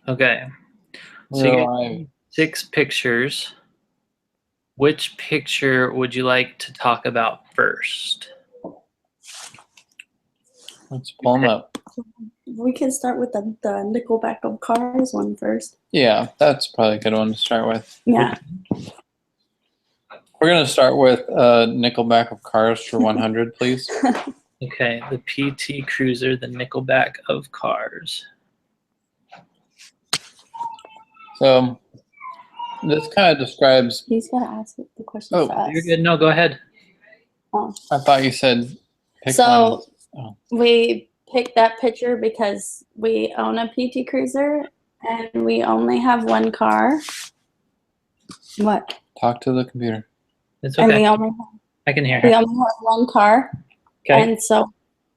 Okay. So you got 6 pictures. Which picture would you like to talk about first? Let's pull them up. We can start with the Nickelback of Cars one first. Yeah, that's probably a good one to start with. Yeah. We're going to start with Nickelback of Cars for 100, please. Okay, the PT Cruiser, the Nickelback of Cars. So this kind of describes... He's got to ask the question Oh, to us. You're good. No, go ahead. Oh. I thought you said pick So one. Oh. we picked that picture because we own a PT Cruiser and we only have one car. What? Talk to the computer. It's okay. And we only I can hear we her. only have one car. Okay. And so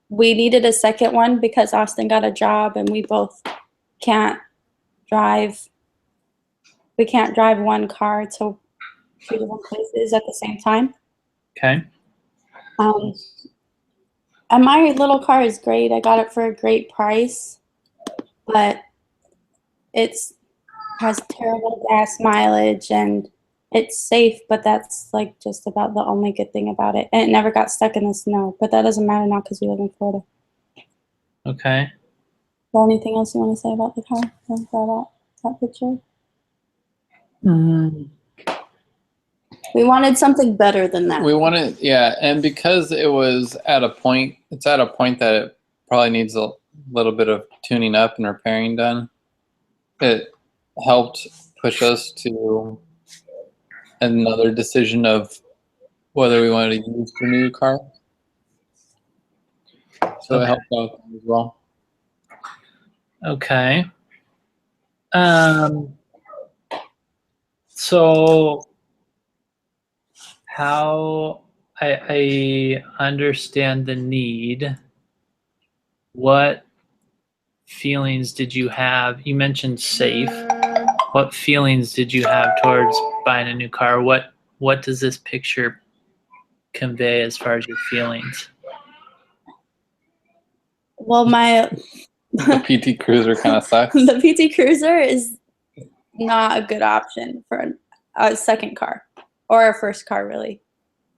we needed a second one because Austin got a job and we both can't drive. We can't drive one car to 2 different places at the same time. Okay. And my little car is great. I got it for a great price, but it's has terrible gas mileage and it's safe, but that's like just about the only good thing about it. And it never got stuck in the snow, but that doesn't matter now because we live in Florida. Okay. Is there anything else you want to say about the car? About that picture? We wanted something better than that. We wanted, yeah, and because it was at a point, it's at a point that it probably needs a little bit of tuning up and repairing done. It helped push us to another decision of whether we wanted to use the new car. So it helped out as well. Okay. So how I understand the need. What feelings did you have? You mentioned safe. What feelings did you have towards buying a new car? What does this picture convey as far as your feelings? Well, The PT Cruiser kind of sucks. the PT Cruiser is not a good option for a second car or a first car, really.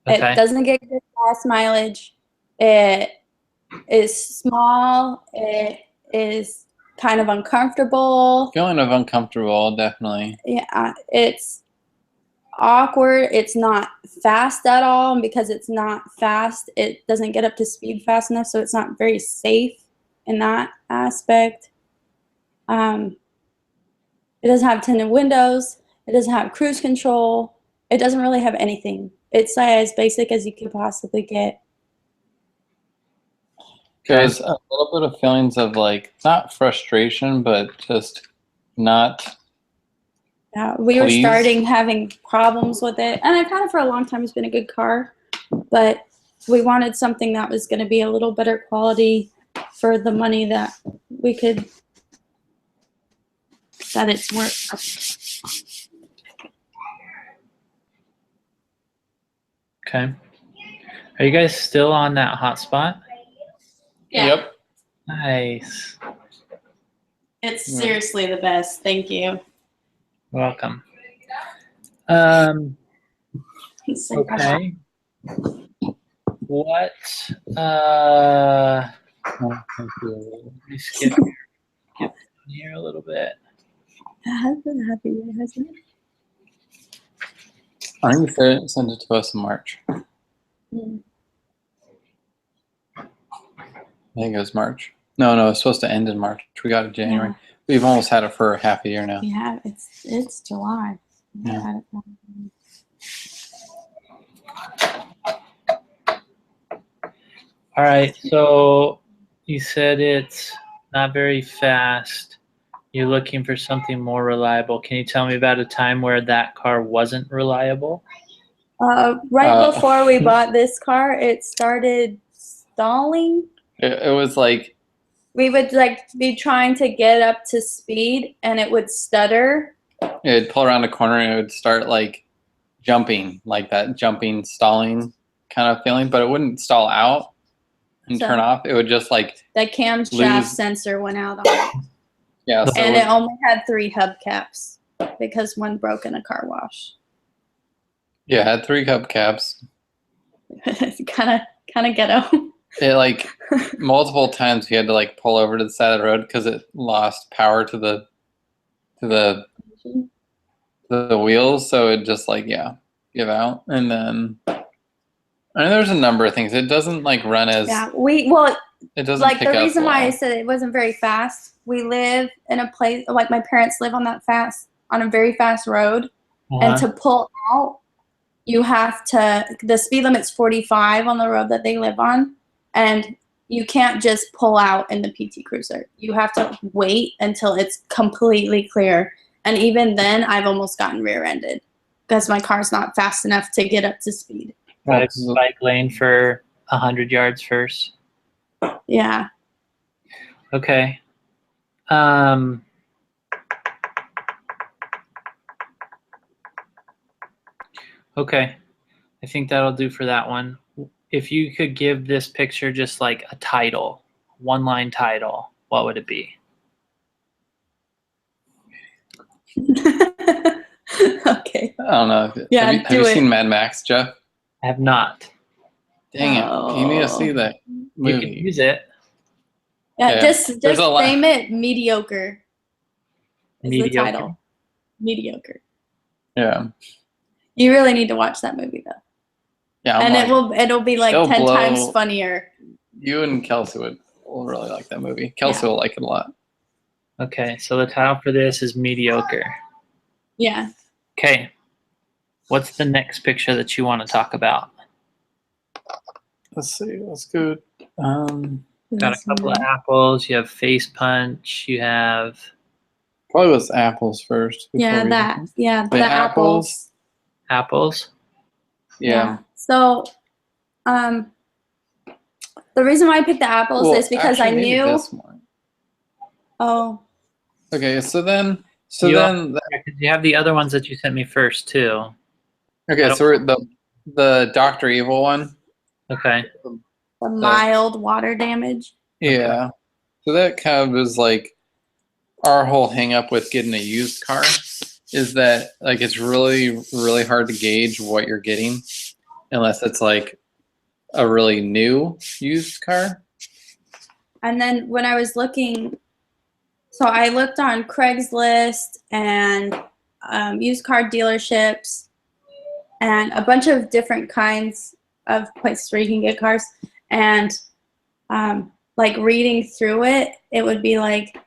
Okay. It doesn't get good gas mileage. It is small. It is kind of uncomfortable. Feeling of uncomfortable, definitely. Yeah, it's awkward. It's not fast at all. And because it's not fast, it doesn't get up to speed fast enough, so it's not very safe in that aspect. It doesn't have tinted windows. It doesn't have cruise control. It doesn't really have anything. It's as basic as you could possibly get. There's a little bit of feelings of like, not frustration, but just not... Yeah, we were starting having problems with it. And I've had it for a long time. It's been a good car. But we wanted something that was going to be a little better quality for the money that we could, that it's worth. Okay. Are you guys still on that hotspot? Yeah. Yep. Nice. It's seriously the best. Thank you. Welcome. Okay. What? Let me skip here a little bit. It has been a happy year, hasn't it? I think you sent it to us in March. Mm. I think it was March. No, it's supposed to end in March. We got it in January. Yeah. We've almost had it for half a year now. Yeah, it's July. Yeah. All right, so you said it's not very fast. You're looking for something more reliable. Can you tell me about a time where that car wasn't reliable? Right before we bought this car, it started stalling. It was like... We would like be trying to get up to speed and it would stutter. It would pull around a corner and it would start like jumping, like that jumping, stalling kind of feeling, but it wouldn't stall out and turn off. It would just like... The camshaft sensor went out on it. Yeah, so And it only had 3 hubcaps because one broke in a car wash. yeah, it had 3 hubcaps. kind of ghetto. It like multiple times we had to like pull over to the side of the road because it lost power to the wheels, so it just like give out. And then there's a number of things. It doesn't like run as it doesn't like pick the up reason why I well. said it wasn't very fast. We live in a place like my parents live on a very fast road, and to pull out, you have to. The speed limit's 45 on the road that they live on, and you can't just pull out in the PT Cruiser. You have to wait until it's completely clear. And even then, I've almost gotten rear-ended because my car's not fast enough to get up to speed. Bike lane for 100 yards first. Yeah. Okay. Okay. I think that'll do for that one. If you could give this picture just like a title, one-line title, what would it be? Okay. I don't know. Yeah, have you seen Mad Max, Jeff? I have not. Dang it! You need to see that movie. You can use it. Yeah, just name it Mediocre. Is the title. Mediocre. Yeah. You really need to watch that movie though. Yeah, and it'll be like 10 times funnier. You and Kelsey will really like that movie. Kelsey will like it a lot. Okay, so the title for this is Mediocre. Yeah. Okay. What's the next picture that you want to talk about? Let's see. That's good. Got a couple of apples. You have face punch. You have probably was apples first. Yeah, the apples. Apples. Yeah. So, the reason why I picked the apples is because I knew. This one. Oh. Okay, so then you have the other ones that you sent me first too. Okay, so we're the Dr. Evil one. Okay. The mild water damage. Yeah. Okay. So that kind of is like our whole hang up with getting a used car is that like it's really, really hard to gauge what you're getting unless it's like a really new used car. And then when I was looking, so I looked on Craigslist and used car dealerships and a bunch of different kinds of places where you can get cars. And like reading through it, it would be like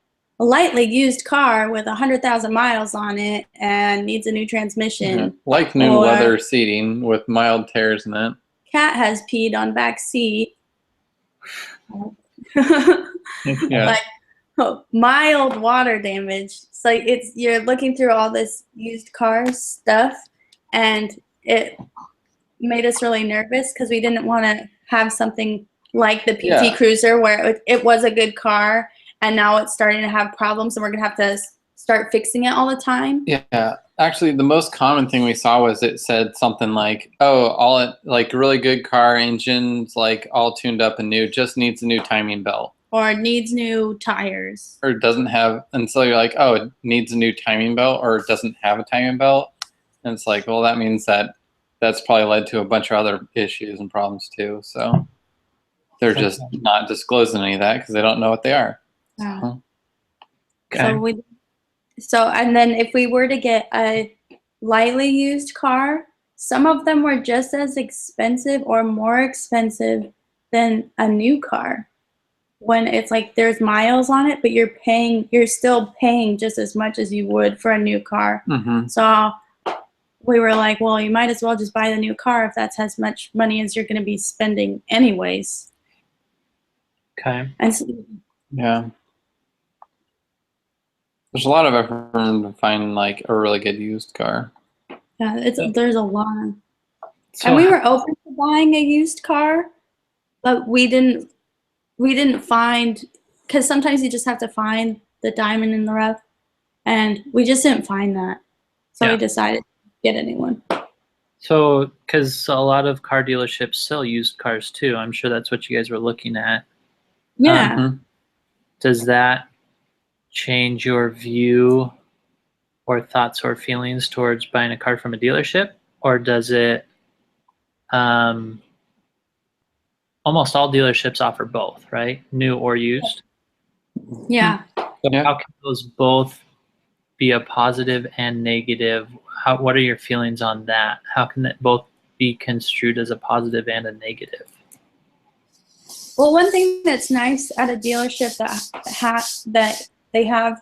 a lightly used car with 100,000 miles on it and needs a new transmission. Mm-hmm. Like new leather seating with mild tears in it. Cat has peed on back seat. Yeah. Like mild water damage. So you're looking through all this used car stuff, and it made us really nervous because we didn't want to have something like the PT Cruiser where it was a good car and now it's starting to have problems and we're gonna have to start fixing it all the time. Yeah, actually the most common thing we saw was it said something like, oh, like really good car, engines like all tuned up and new, just needs a new timing belt. Or needs new tires. Or doesn't have, and so you're like, oh, it needs a new timing belt or it doesn't have a timing belt. And it's like, well, that means that's probably led to a bunch of other issues and problems too. So they're just not disclosing any of that because they don't know what they are. Okay. So and then if we were to get a lightly used car, some of them were just as expensive or more expensive than a new car. When it's like there's miles on it, but you're still paying just as much as you would for a new car. Mm-hmm. So we were like, well, you might as well just buy the new car if that's as much money as you're going to be spending anyways. Okay. And so, yeah. There's a lot of effort to find like a really good used car. Yeah, there's a lot. And we were open to buying a used car, but we didn't find, because sometimes you just have to find the diamond in the rough, and we just didn't find that. So we decided to get a new one. So, because a lot of car dealerships sell used cars too, I'm sure that's what you guys were looking at. Yeah. Does that change your view or thoughts or feelings towards buying a car from a dealership, or does it? Almost all dealerships offer both, right? New or used. Yeah. So Yeah. how can those both be a positive and negative? What are your feelings on that? How can that both be construed as a positive and a negative? Well, one thing that's nice at a dealership that they have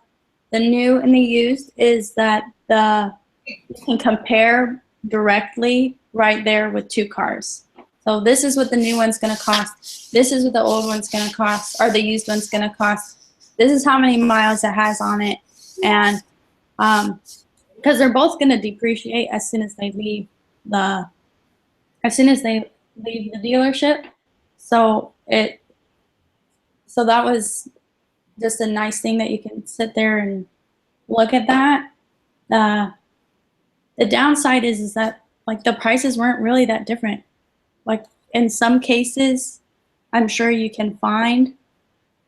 the new and the used is that you can compare directly right there with two cars. So this is what the new one's going to cost. This is what the old one's going to cost, or the used one's going to cost. This is how many miles it has on it, and because they're both going to depreciate as soon as they leave the dealership. So that was just a nice thing that you can sit there and look at that. The downside is that like the prices weren't really that different. Like in some cases, I'm sure you can find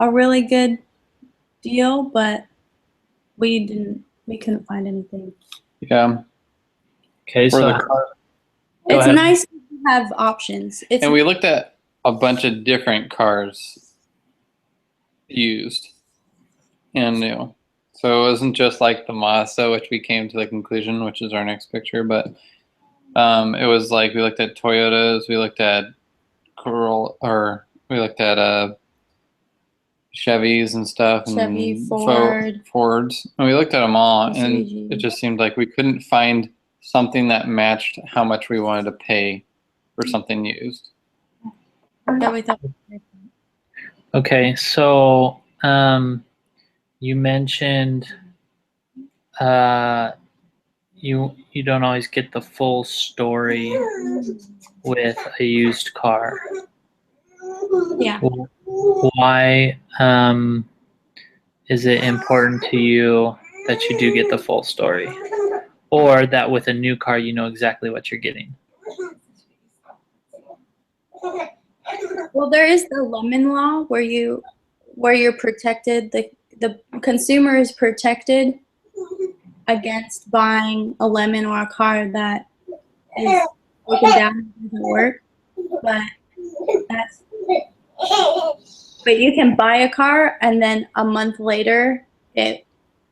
a really good deal, but we couldn't find anything. Yeah. Okay, For so the car. Go It's ahead. nice to have options. And we looked at a bunch of different cars used and new. So it wasn't just like the Mazda, which we came to the conclusion, which is our next picture, but it was like we looked at Toyotas, we looked at Corolla, or we looked at Chevys and stuff, Chevy, and Ford, Fords, and we looked at them all, and Mitsubishi. it just seemed like we couldn't find something that matched how much we wanted to pay for something used. that we thought. okay, so you mentioned you don't always get the full story with a used car. Yeah. Why is it important to you that you do get the full story, or that with a new car you know exactly what you're getting? Well, there is the lemon law where you're protected. The consumer is protected against buying a lemon or a car that is broken down and doesn't work. But you can buy a car and then a month later it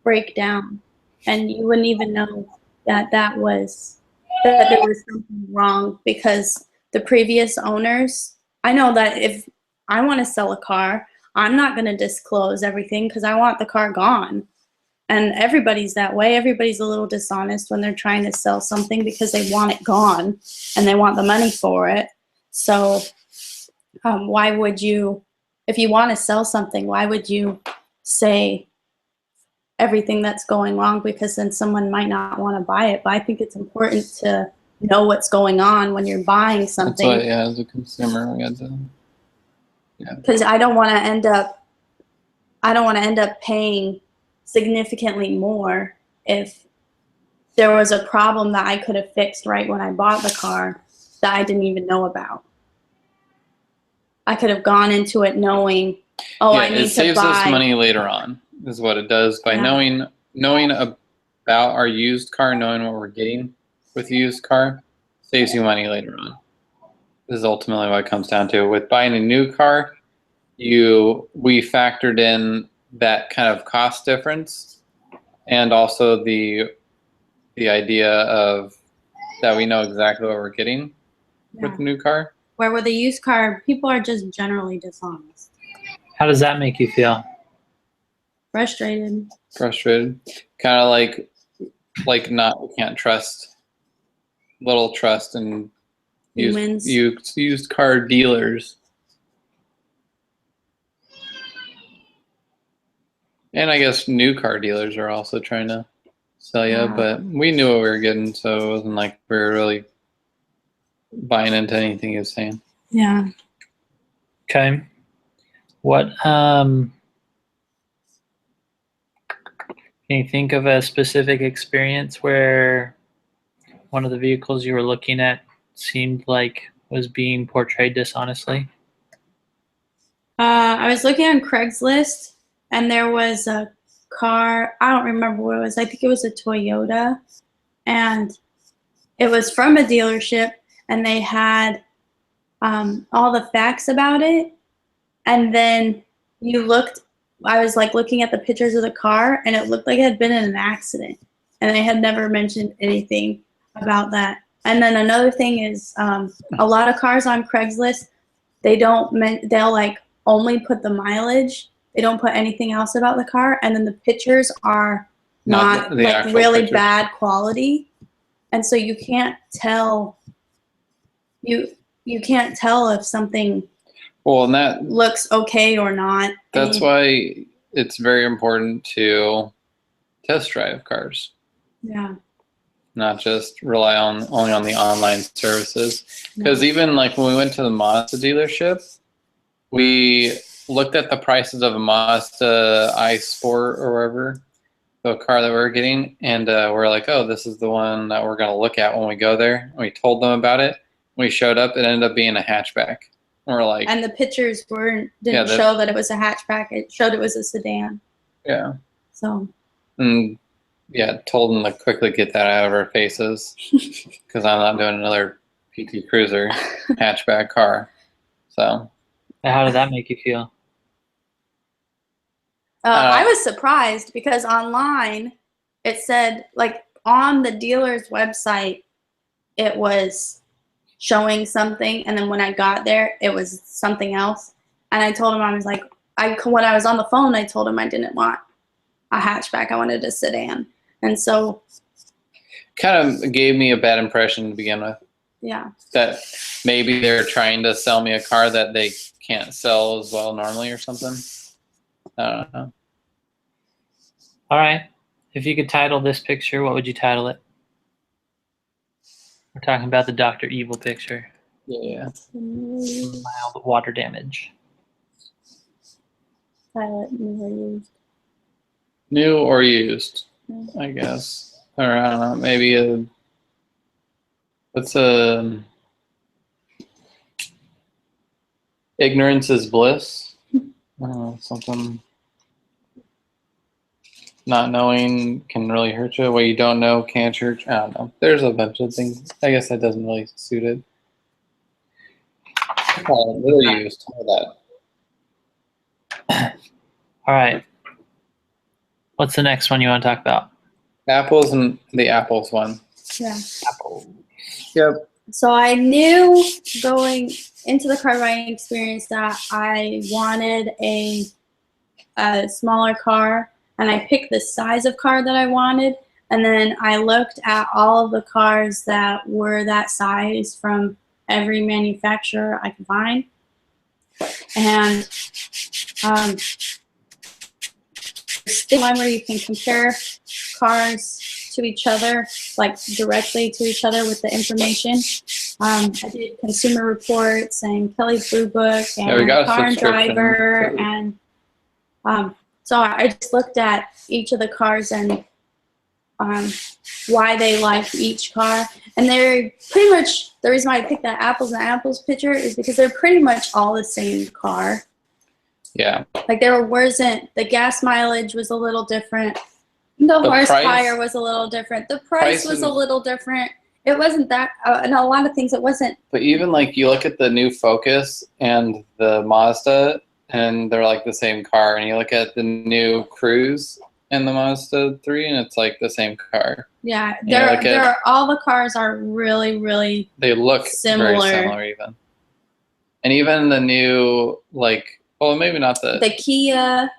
break down, and you wouldn't even know that there was something wrong because the previous owners. I know that if I want to sell a car, I'm not going to disclose everything because I want the car gone. And everybody's that way. Everybody's a little dishonest when they're trying to sell something because they want it gone and they want the money for it. So why would you, if you want to sell something, why would you say everything that's going wrong? Because then someone might not want to buy it. But I think it's important to know what's going on when you're buying something. That's why, yeah, as a consumer, we had to. Yeah. Because I don't want to end up paying significantly more if there was a problem that I could have fixed right when I bought the car that I didn't even know about. I could have gone into it knowing, oh, Yeah, I need to buy. it saves us money later on, is what it does by Yeah. knowing about our used car, knowing what we're getting with a used car, saves you money later on. This is ultimately what it comes down to. With buying a new car, we factored in that kind of cost difference, and also the idea of that we know exactly what we're getting with the new car. Where with a used car, people are just generally dishonest. How does that make you feel? Frustrated. Kind of like not, we can't trust, little trust in Humans. used car dealers. And I guess new car dealers are also trying to sell you, Yeah. but we knew what we were getting, so it wasn't like we were really buying into anything he was saying. Yeah. Okay. What can you think of a specific experience where one of the vehicles you were looking at seemed like was being portrayed dishonestly? I was looking on Craigslist, and there was a car. I don't remember what it was. I think it was a Toyota, and it was from a dealership, and they had all the facts about it. And then I was like looking at the pictures of the car, and it looked like it had been in an accident, and they had never mentioned anything about that. And then another thing is, a lot of cars on Craigslist, they'll like only put the mileage. They don't put anything else about the car, and then the pictures are not the like actual really pictures. bad quality, and so you can't tell. You can't tell if something Well, and that looks okay or not. that's why it's very important to test drive cars, Yeah. not just rely only on the online services. Because even like when we went to the Mazda dealership, we looked at the prices of a Mazda iSport or whatever, the car that we were getting, and we're like, oh, this is the one that we're going to look at when we go there. And we told them about it. We showed up, it ended up being a hatchback. And we're like, And the pictures didn't show that it was a hatchback. It showed it was a sedan. yeah. So. And yeah, told them to quickly get that out of our faces because I'm not doing another PT Cruiser hatchback car. So. How did that make you feel? I was surprised because online it said, like, on the dealer's website, it was showing something, and then when I got there, it was something else. And I told him, I was like, when I was on the phone, I told him I didn't want a hatchback. I wanted a sedan. And so. Kind of gave me a bad impression to begin with. Yeah. That maybe they're trying to sell me a car that they can't sell as well normally or something. I don't know. All right. If you could title this picture, what would you title it? We're talking about the Dr. Evil picture. Yeah. Mild water damage. Pilot, new or used. New or used, I guess. Or I don't know, maybe ignorance is bliss. Something. Not knowing can really hurt you. What you don't know can't hurt you. I don't know. There's a bunch of things. I guess that doesn't really suit it. Little used. How that. All right. What's the next one you want to talk about? Apples and the apples one. Yeah. Apple. Yep. So I knew going into the car buying experience that I wanted a smaller car, and I picked the size of car that I wanted, and then I looked at all of the cars that were that size from every manufacturer I could find. And one where you can compare cars to each other, like directly to each other with the information. I did Consumer Reports and Kelly's Blue Book and Car and Driver, and so I just looked at each of the cars and why they liked each car. And they're pretty much, the reason why I picked that apples and apples picture is because they're pretty much all the same car. Yeah. Like there wasn't, the gas mileage was a little different. The horsepower was a little different. The price was a little different. It wasn't that, and a lot of things it wasn't. But even like you look at the new Focus and the Mazda, and they're like the same car. And you look at the new Cruise and the Mazda 3, and it's like the same car. Yeah, all the cars are really, really. They look similar. Very similar, even. And even the new, like, well, maybe not the Kia,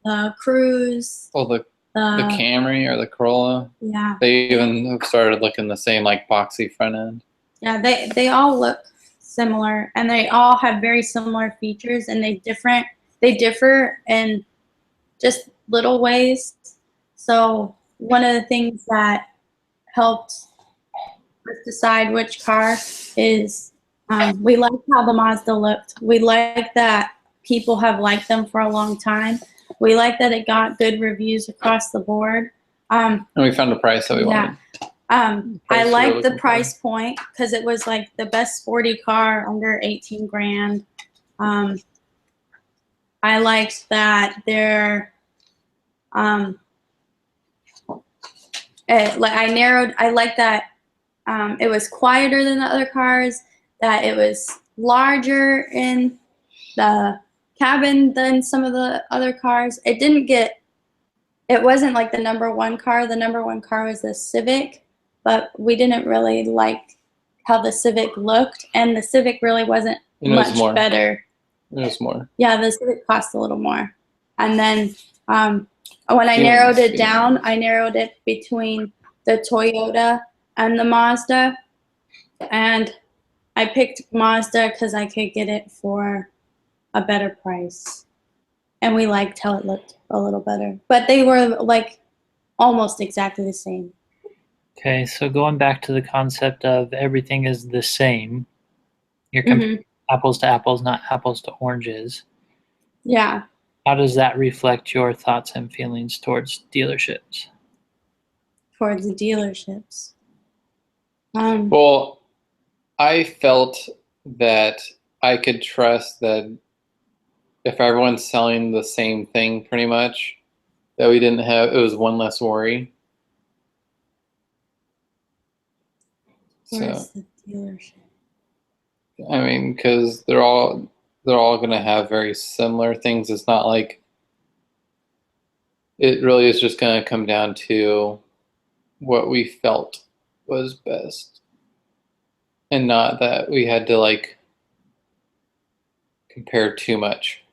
the Cruise. Well, the Camry or the Corolla. Yeah. They even started looking the same, like boxy front end. Yeah, they all look similar, and they all have very similar features, and they differ in just little ways. So one of the things that helped us decide which car is we liked how the Mazda looked. We like that people have liked them for a long time. We like that it got good reviews across the board. And we found a price that we wanted. I liked the price point because it was like the best sporty car under 18 grand. I liked that I like that it was quieter than the other cars, that it was larger in the cabin than some of the other cars. It wasn't like the number one car. The number one car was the Civic, but we didn't really like how the Civic looked, and the Civic really wasn't much better. It was more. Yeah, the Civic cost a little more. And then when I narrowed it down, I narrowed it between the Toyota and the Mazda. And I picked Mazda because I could get it for a better price. And we liked how it looked a little better. But they were like almost exactly the same. Okay, so going back to the concept of everything is the same, you're comparing apples to apples, not apples to oranges. Yeah. How does that reflect your thoughts and feelings towards dealerships? Towards the dealerships. Well, I felt that I could trust that if everyone's selling the same thing pretty much, that it was one less worry. Where's the dealership? I mean, because they're all going to have very similar things. It's not like it really is just going to come down to what we felt was best, and not that we had to like compare too much.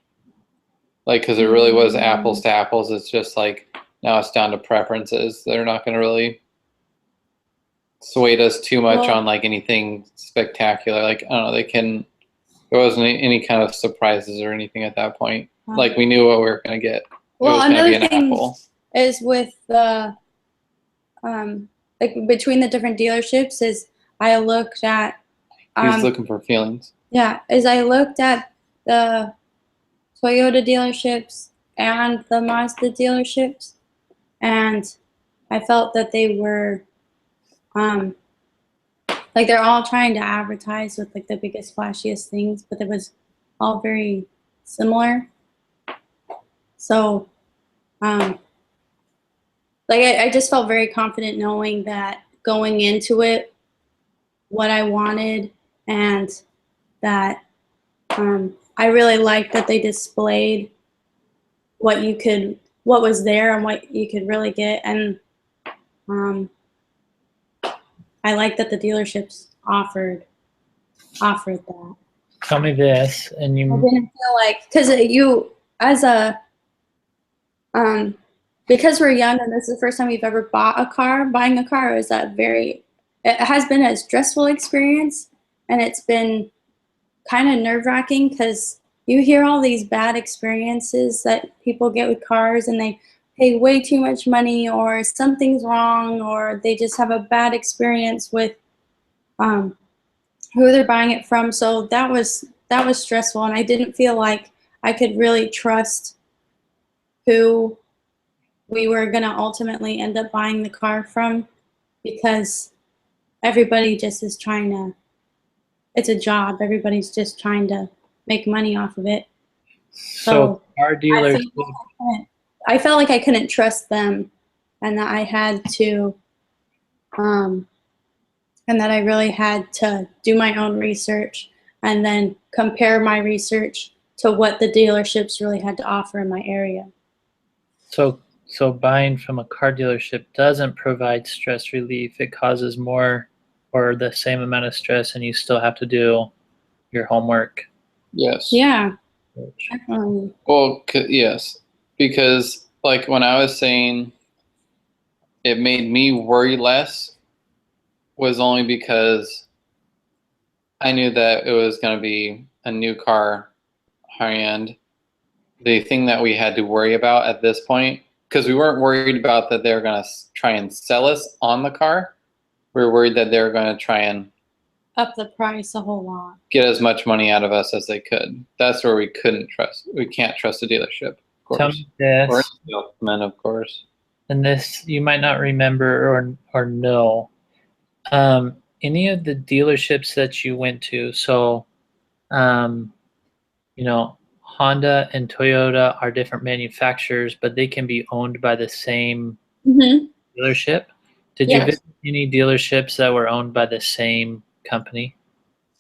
Like, because it really was apples to apples. It's just like now it's down to preferences. They're not going to really swayed us too much on like anything spectacular. Like, I don't know, there wasn't any kind of surprises or anything at that point. Like, we knew what we were going to get. Well, another thing is with the like between the different dealerships is I looked at he's looking for feelings. Yeah, is I looked at the Toyota dealerships and the Mazda dealerships, and I felt that they were like they're all trying to advertise with like the biggest flashiest things, but it was all very similar. So like I just felt very confident knowing that going into it what I wanted, and that I really liked that they displayed what was there and what you could really get, and I like that the dealerships offered that. Tell me this, and I didn't feel like, because you as a because we're young and this is the first time you've ever bought a car. Buying a car is it has been a stressful experience, and it's been kind of nerve-wracking because you hear all these bad experiences that people get with cars, and they pay way too much money, or something's wrong, or they just have a bad experience with who they're buying it from. So that was stressful, and I didn't feel like I could really trust who we were going to ultimately end up buying the car from, because everybody just is trying to, it's a job. Everybody's just trying to make money off of it. So car dealers, I felt like I couldn't trust them, and that I had to, and that I really had to do my own research and then compare my research to what the dealerships really had to offer in my area. So buying from a car dealership doesn't provide stress relief. It causes more or the same amount of stress, and you still have to do your homework. Yes. Yeah. Well, yes, because like when I was saying it made me worry less was only because I knew that it was going to be a new car, high end. The thing that we had to worry about at this point, because we weren't worried about that they were going to try and sell us on the car. We were worried that they were going to try and up the price a whole lot, get as much money out of us as they could. That's where we couldn't trust. We can't trust a dealership, of course. Tell me this, or a salesman, of course. And this you might not remember or know. Any of the dealerships that you went to, so you know, Honda and Toyota are different manufacturers, but they can be owned by the same dealership. Did you Yes. visit any dealerships that were owned by the same company?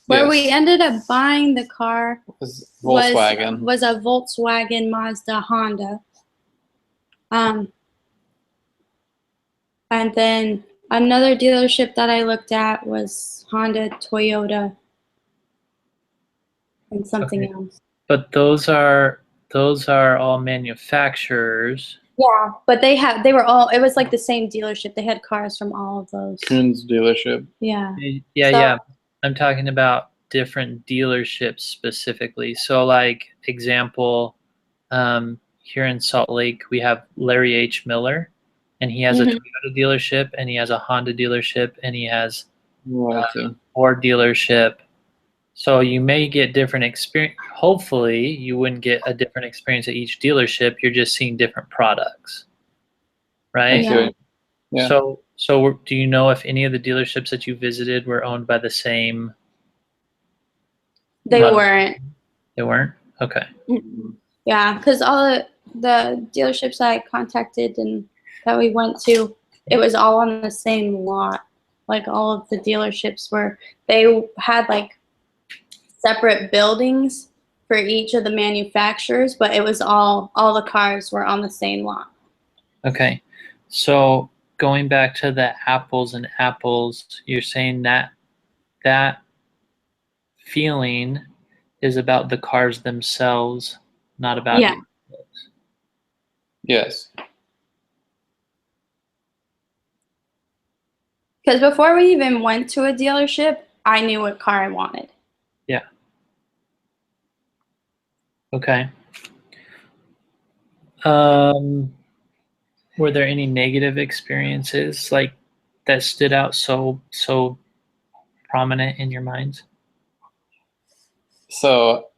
Where Yes. we ended up buying the car Was Volkswagen. was a Volkswagen Mazda Honda. And then another dealership that I looked at was Honda, Toyota, and something Okay. else. But those are all manufacturers. Yeah, but they were all, it was like the same dealership. They had cars from all of those. Coons dealership. Yeah. Yeah, So- yeah. I'm talking about different dealerships specifically. So, like example, here in Salt Lake, we have Larry H. Miller, and he has a Toyota dealership, and he has a Honda dealership, and he has a Ford dealership. So you may get different experience. Hopefully, you wouldn't get a different experience at each dealership. You're just seeing different products, right? Yeah. Yeah. So do you know if any of the dealerships that you visited were owned by the same? They weren't. They weren't? Okay. Yeah, because all the dealerships I contacted and that we went to, it was all on the same lot. Like all of the dealerships they had like separate buildings for each of the manufacturers, but it was all the cars were on the same lot. Okay. So going back to the apples and apples, you're saying that that feeling is about the cars themselves, not about Yeah. Yes. Because before we even went to a dealership, I knew what car I wanted. Yeah. Okay. Were there any negative experiences like that stood out so prominent in your minds? So,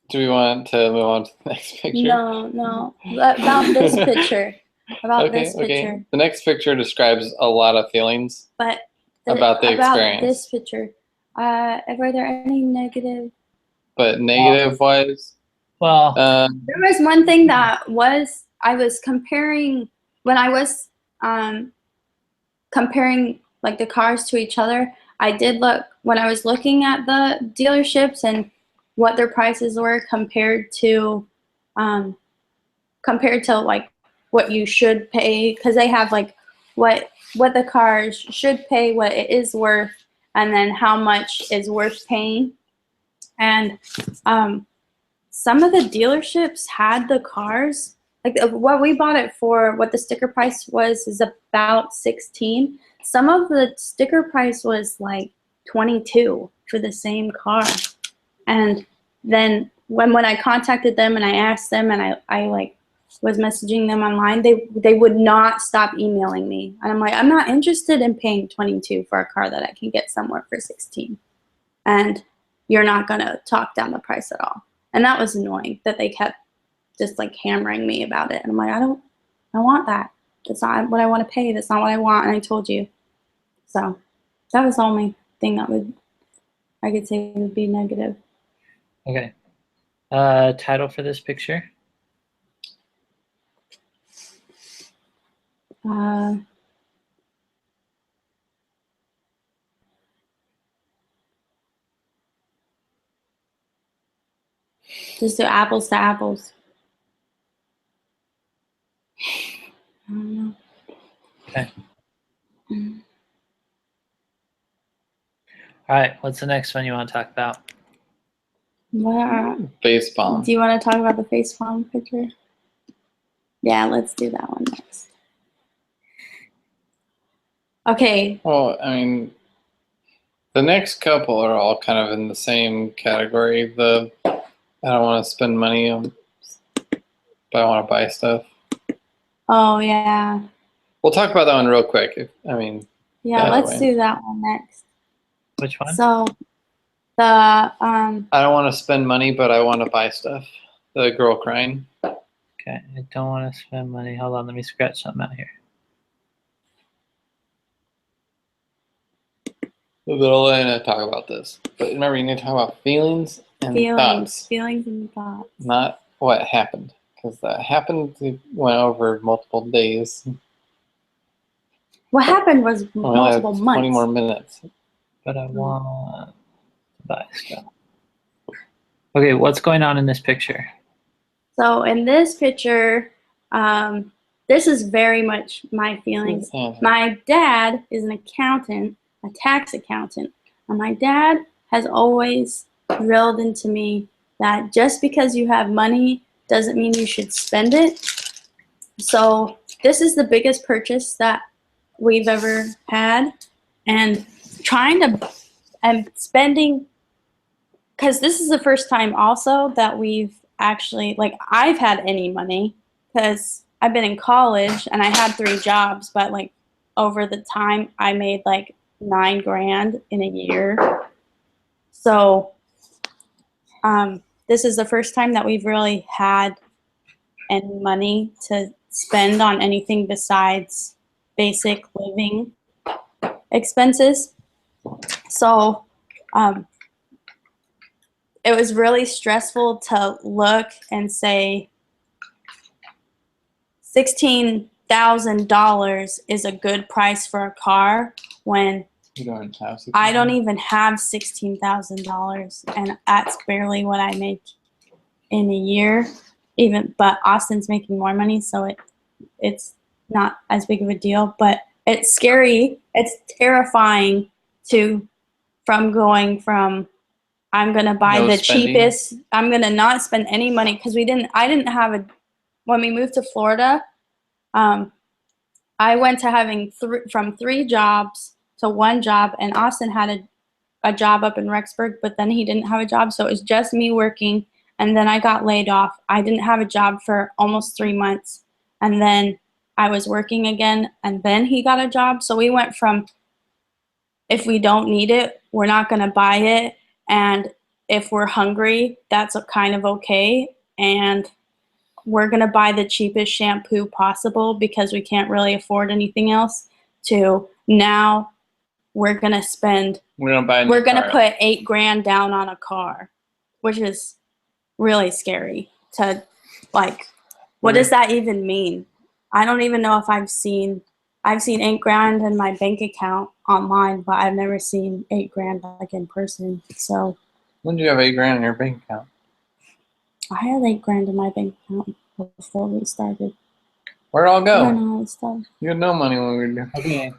do we want to move on to the next picture? No. About this picture. About this picture. The next picture describes a lot of feelings But about the experience. This picture, were there any negative? But negative wise, Well, there was one thing that I was comparing when I was comparing like the cars to each other. I did look when I was looking at the dealerships and what their prices were compared to like what you should pay, because they have like what the cars should pay, what it is worth, and then how much is worth paying. And some of the dealerships had the cars, like what we bought it for, what the sticker price was is about 16. Some of the sticker price was like 22 for the same car. And then when I contacted them and I asked them and I like was messaging them online, they would not stop emailing me. And I'm like, I'm not interested in paying 22 for a car that I can get somewhere for 16. And you're not going to talk down the price at all. And that was annoying that they kept just like hammering me about it. And I'm like, I don't want that. That's not what I want to pay. That's not what I want. And I told you. So that was the only thing that I could say would be negative. okay. Title for this picture? Just do apples to apples. I don't know. Okay. All right. What's the next one you want to talk about? Face palm. Do you want to talk about the face palm picture? Yeah, let's do that one next. Okay. Well, I mean, the next couple are all kind of in the same category. I don't want to spend money on, but I want to buy stuff. Oh, yeah. We'll talk about that one real quick. Yeah, let's do that one next. Which one? So, I don't want to spend money, but I want to buy stuff. The girl crying. Okay. I don't want to spend money. Hold on. Let me scratch something out here. But I'll let talk about this. But remember, you need to talk about feelings and Feelings, thoughts, feelings and thoughts. not what happened, because that happened. Went over multiple days. What happened was We only have multiple 20 months. more minutes. But I want to buy stuff. Okay, what's going on in this picture? So in this picture, this is very much my feelings. My dad is an accountant, a tax accountant, and my dad has always drilled into me that just because you have money doesn't mean you should spend it. So this is the biggest purchase that we've ever had, and spending, because this is the first time also that we've actually, like, I've had any money, because I've been in college and I had 3 jobs, but like over the time I made like $9 grand in a year. So this is the first time that we've really had any money to spend on anything besides basic living expenses. So it was really stressful to look and say $16,000 is a good price for a car when You don't have I don't even have $16,000, and that's barely what I make in a year. But Austin's making more money, so it's not as big of a deal. But it's scary. It's terrifying going from I'm gonna buy the cheapest. I'm gonna not spend any money, because I didn't have when we moved to Florida. I went to having from 3 jobs to 1 job, and Austin had a job up in Rexburg, but then he didn't have a job, so it was just me working, and then I got laid off. I didn't have a job for almost 3 months, and then I was working again, and then he got a job. So we went from, if we don't need it, we're not going to buy it, and if we're hungry, that's kind of okay, and we're going to buy the cheapest shampoo possible because we can't really afford anything else, to now we're going to put 8 grand down on a car, which is really scary to, like, what does that even mean? I don't even know if I've seen 8 grand in my bank account online, but I've never seen 8 grand like in person. So when did you have 8 grand in your bank account? I had 8 grand in my bank account before we started. Where'd it all go? I don't know stuff. You had no money when we were doing. Okay.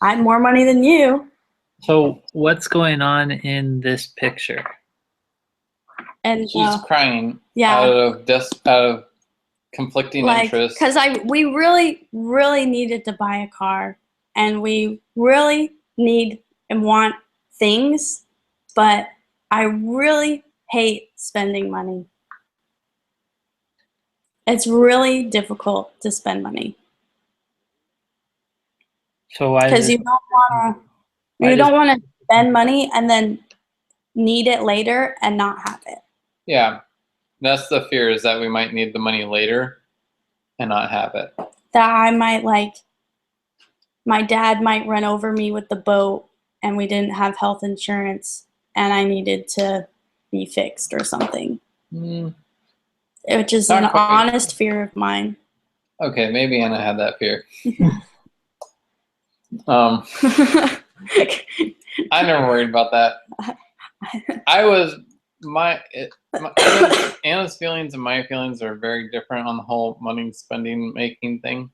I had more money than you. So what's going on in this picture? And She's crying. yeah, out of conflicting interests. Because we really, really needed to buy a car, and we really need and want things, but I really hate spending money. It's really difficult to spend money. So why? Because you don't want to spend money and then need it later and not have it. Yeah, that's the fear, is that we might need the money later and not have it. That I might, my dad might run over me with the boat, and we didn't have health insurance, and I needed to be fixed or something. Which is an honest fear of mine. Okay, maybe Anna had that fear. I never worried about that. Anna's feelings and my feelings are very different on the whole money spending making thing.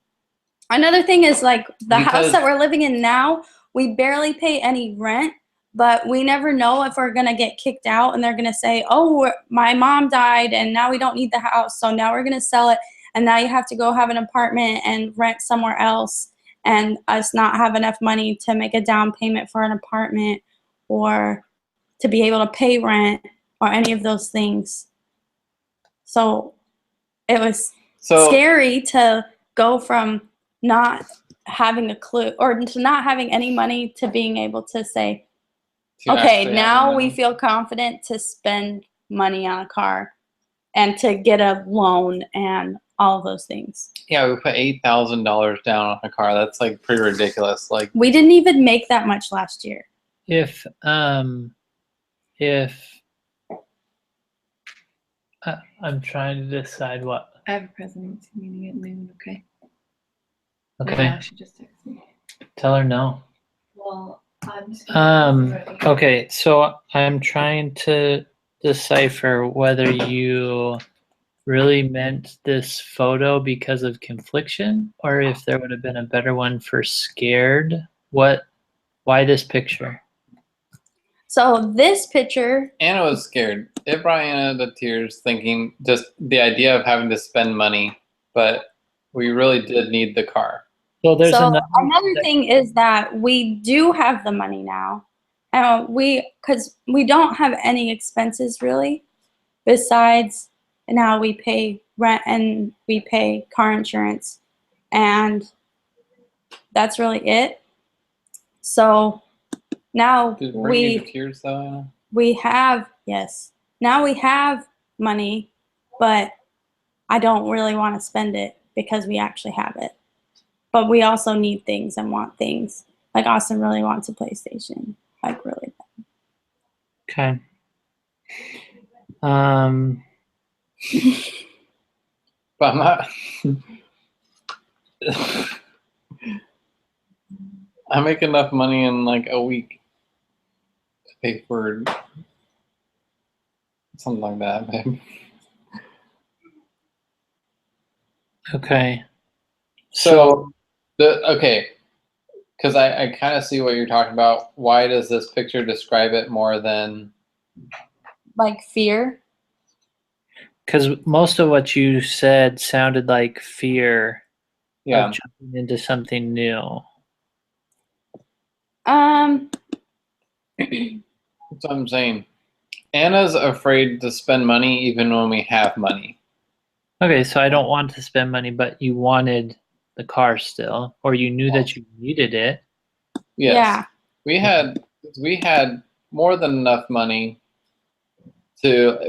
Another thing is, like, the house that we're living in now, we barely pay any rent, but we never know if we're going to get kicked out and they're going to say, oh, my mom died and now we don't need the house, so now we're going to sell it, and now you have to go have an apartment and rent somewhere else, and us not have enough money to make a down payment for an apartment or to be able to pay rent or any of those things. So it was scary to go from not having a clue or to not having any money to being able to say, okay, now we feel confident to spend money on a car and to get a loan and all of those things. Yeah, we put $8,000 down on a car. That's like pretty ridiculous. Like, we didn't even make that much last year. If I'm trying to decide what. I have a presidency meeting at noon, okay? Okay, Yeah, she just texted me. tell her no. Well, I'm just gonna Okay, so I'm trying to decipher whether you really meant this photo because of confliction or if there would have been a better one for scared. Why this picture? So this picture, Anna was scared. It brought Anna to tears, thinking just the idea of having to spend money, but we really did need the car. So there's so another another thing is that we do have the money now. Because we don't have any expenses really, besides now we pay rent and we pay car insurance, and that's really it. So now Did it bring you to tears though, Anna? we have, yes, now we have money, but I don't really want to spend it because we actually have it. But we also need things and want things. Like Austin really wants a PlayStation, like really bad. Okay. Um, But I'm not. I make enough money in like a week to pay for something like that, babe. okay. So okay, because I kind of see what you're talking about. Why does this picture describe it more than? Like fear. Because most of what you said sounded like fear Yeah, of jumping into something new. Um, that's what I'm saying. Anna's afraid to spend money even when we have money. Okay, so I don't want to spend money, but you wanted the car still, or you knew that you needed it. Yes. Yeah. We had more than enough money to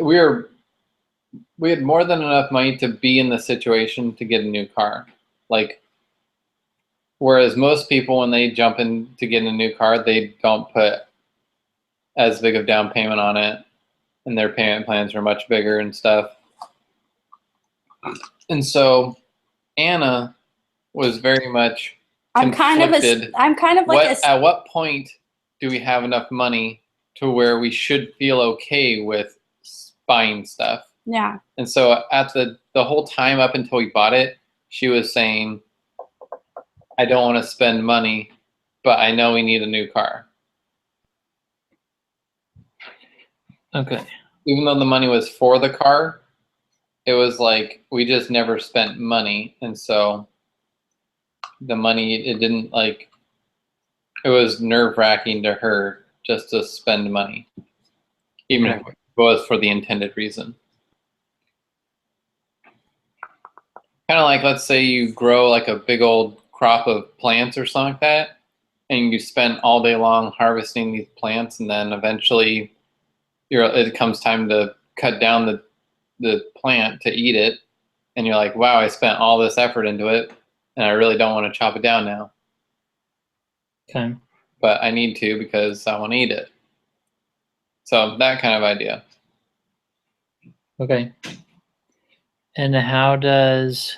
we had more than enough money to be in the situation to get a new car. Like whereas most people when they jump in to get a new car, they don't put as big of down payment on it and their payment plans are much bigger and stuff. And so Anna was very much conflicted. I'm kind of like At what point do we have enough money to where we should feel okay with buying stuff? yeah. And so at the whole time up until we bought it, she was saying, I don't want to spend money, but I know we need a new car. Okay. Even though the money was for the car, it was like we just never spent money. And so the money, it didn't like, it was nerve wracking to her just to spend money, even if it was for the intended reason. Kind of like, let's say you grow like a big old crop of plants or something like that, and you spend all day long harvesting these plants, and then eventually it comes time to cut down the plant to eat it, and you're like, wow, I spent all this effort into it, and I really don't want to chop it down now. Okay. But I need to because I want to eat it. So that kind of idea. Okay. And how does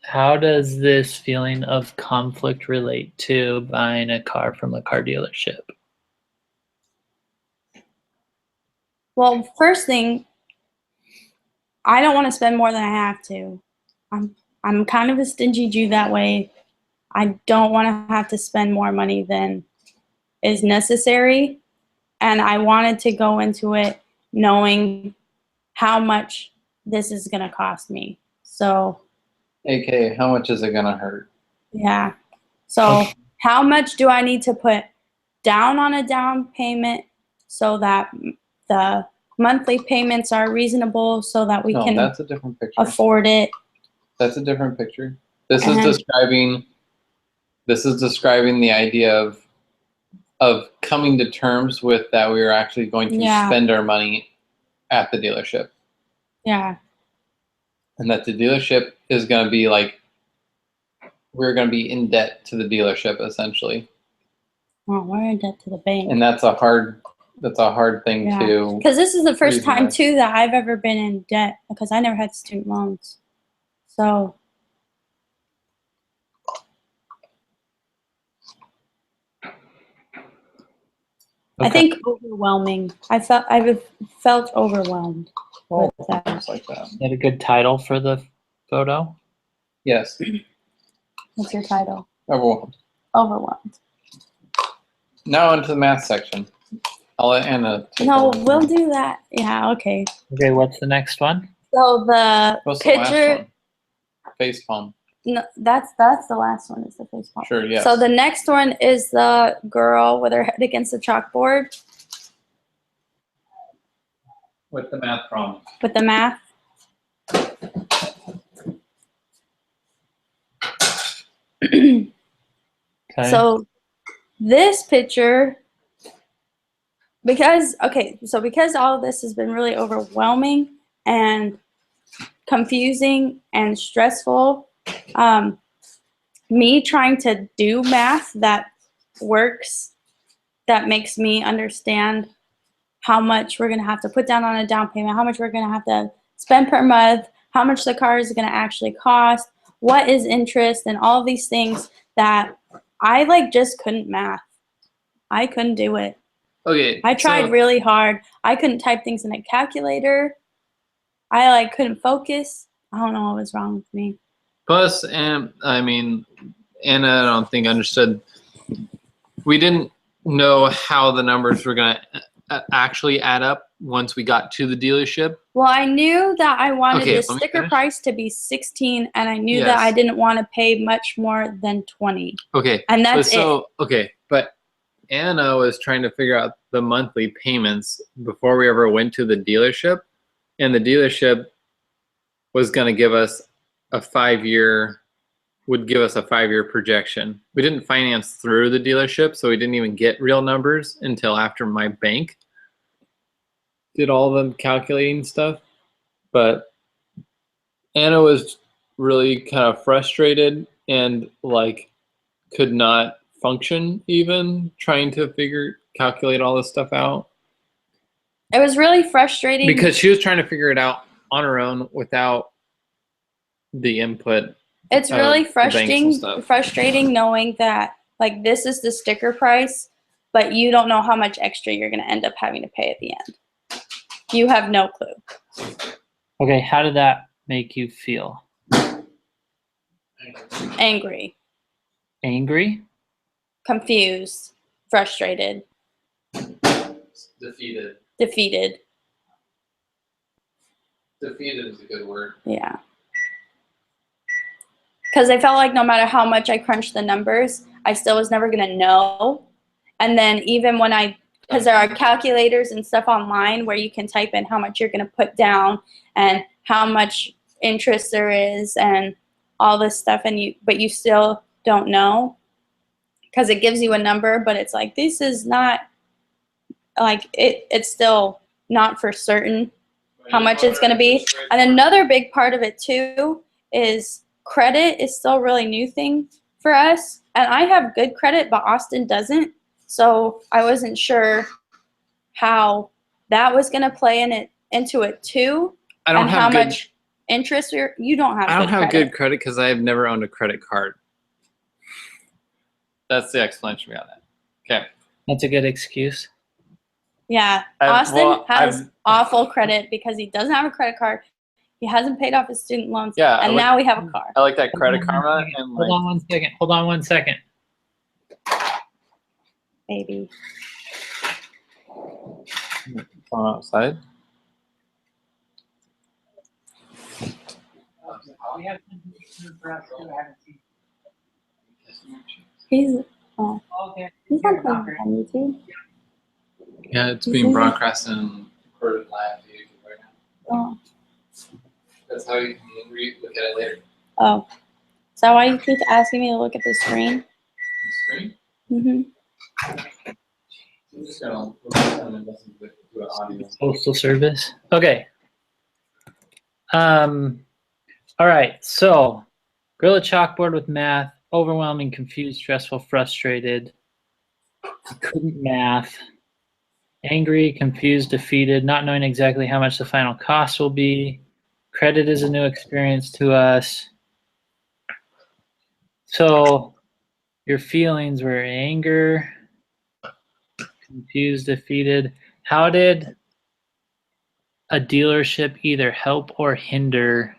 how does this feeling of conflict relate to buying a car from a car dealership? Well, first thing, I don't want to spend more than I have to. I'm kind of a stingy Jew that way. I don't want to have to spend more money than is necessary. And I wanted to go into it knowing how much this is going to cost me. So, AK, how much is it going to hurt? yeah. So, how much do I need to put down on a down payment so that the monthly payments are reasonable so that we can that's a different picture. afford it? That's a different picture. This is describing the idea of coming to terms with that we are actually going to spend our money at the dealership. Yeah. And that the dealership is going to be like, we're going to be in debt to the dealership essentially. Oh, we're in debt to the bank. And that's a hard thing Yeah. to. Because this is the first reason time with. too that I've ever been in debt because I never had student loans. So I think overwhelming. I've felt overwhelmed with that. Things like that. Is that a good title for the photo? Yes. What's your title? Overwhelmed. Overwhelmed. Now into the math section. I'll let Anna. take No, over. we'll do that. Yeah, okay. Okay, what's the next one? So the What's the last picture, one? Face palm. no, that's the last one is the face palm. Sure. Yes. So the next one is the girl with her head against the chalkboard with the math problem. with the math. Okay. So this picture, because all of this has been really overwhelming and confusing and stressful, me trying to do math that works, that makes me understand how much we're going to have to put down on a down payment, how much we're going to have to spend per month, how much the car is going to actually cost, what is interest, and all of these things that I just couldn't math. I couldn't do it. Okay. I tried so- really hard. I couldn't type things in a calculator. I couldn't focus. I don't know what was wrong with me. Plus, and I mean, Anna, I don't think understood. We didn't know how the numbers were going to actually add up once we got to the dealership. Well, I knew that I wanted Okay, the let me sticker finish. price to be 16, and I knew that Yes. I didn't want to pay much more than 20. Okay. And that's so okay, but Anna was trying to figure out the monthly payments before we ever went to the dealership, and the dealership was going to give us a 5-year projection. We didn't finance through the dealership, so we didn't even get real numbers until after my bank did all the calculating stuff. But Anna was really kind of frustrated and could not function even trying to calculate all this stuff out. It was really frustrating. Because she was trying to figure it out on her own without the input. It's really the banks and stuff. frustrating knowing that this is the sticker price, but you don't know how much extra you're going to end up having to pay at the end. You have no clue. Okay, how did that make you feel? Angry, Angry? confused, frustrated, Defeated. defeated. Defeated is a good word. Yeah. Because I felt like no matter how much I crunched the numbers, I still was never going to know. And then even when because there are calculators and stuff online where you can type in how much you're going to put down and how much interest there is and all this stuff, but you still don't know because it gives you a number, but it's this is not it's still not for certain how much it's going to be. And another big part of it too is credit is still a really new thing for us. And I have good credit, but Austin doesn't. So I wasn't sure how that was going to play into it too. I don't and have how good, much interest you don't have. I don't good have credit. good credit because I have never owned a credit card. That's the explanation behind that. Okay. That's a good excuse. Yeah, Austin has awful credit because he doesn't have a credit card. He hasn't paid off his student loans. Yeah, and now we have a car. I like that Credit Karma. And Hold on 1 second. Hold on 1 second. Baby. Going outside. He's not playing on YouTube. Yeah, it's being broadcast and recorded live to YouTube right now. Oh. That's how you can look at it later. Oh. Is that why you keep asking me to look at the screen? Screen? Mm-hmm. I'm just gonna look at them and listen to the audio. Postal Service. Okay. All right. So, Gorilla chalkboard with math. Overwhelming, confused, stressful, frustrated. couldn't math, angry, confused, defeated, not knowing exactly how much the final cost will be. Credit is a new experience to us. So your feelings were anger, confused, defeated. How did a dealership either help or hinder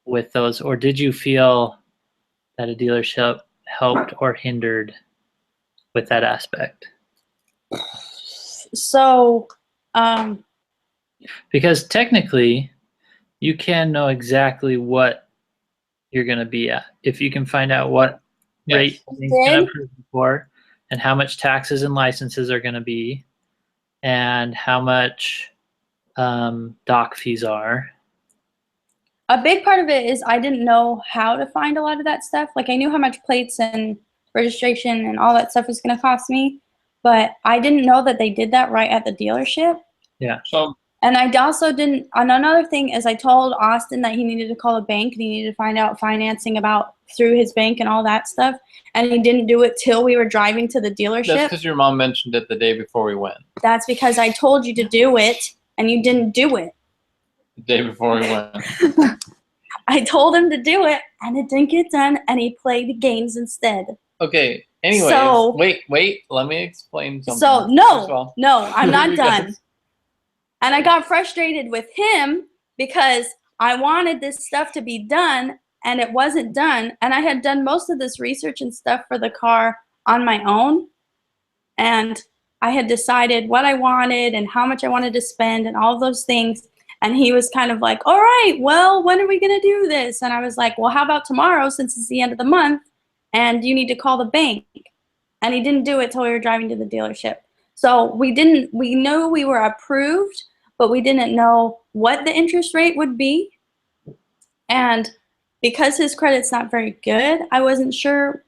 with those, or did you feel that a dealership helped or hindered with that aspect? So, Because technically, you can know exactly what you're going to be at. If you can find out what rate something's going to approve you for, and how much taxes and licenses are going to be, and how much doc fees are. a big part of it is I didn't know how to find a lot of that stuff. Like, I knew how much plates and registration and all that stuff was going to cost me, but I didn't know that they did that right at the dealership. Yeah. So And I also didn't, and another thing is I told Austin that he needed to call a bank and he needed to find out financing about through his bank and all that stuff. And he didn't do it till we were driving to the that's dealership. because your mom mentioned it the day before we went. That's because I told you to do it and you didn't do it. The day before we went. I told him to do it and it didn't get done and he played games instead. Okay. Anyways, So- wait. Let me explain something. So First of no, all, no, I'm not You done. guys- And I got frustrated with him because I wanted this stuff to be done and it wasn't done. And I had done most of this research and stuff for the car on my own. And I had decided what I wanted and how much I wanted to spend and all those things. And he was kind of like, all right, well, when are we going to do this? And I was like, well, how about tomorrow since it's the end of the month and you need to call the bank? And he didn't do it till we were driving to the dealership. So we knew we were approved, but we didn't know what the interest rate would be. And because his credit's not very good, I wasn't sure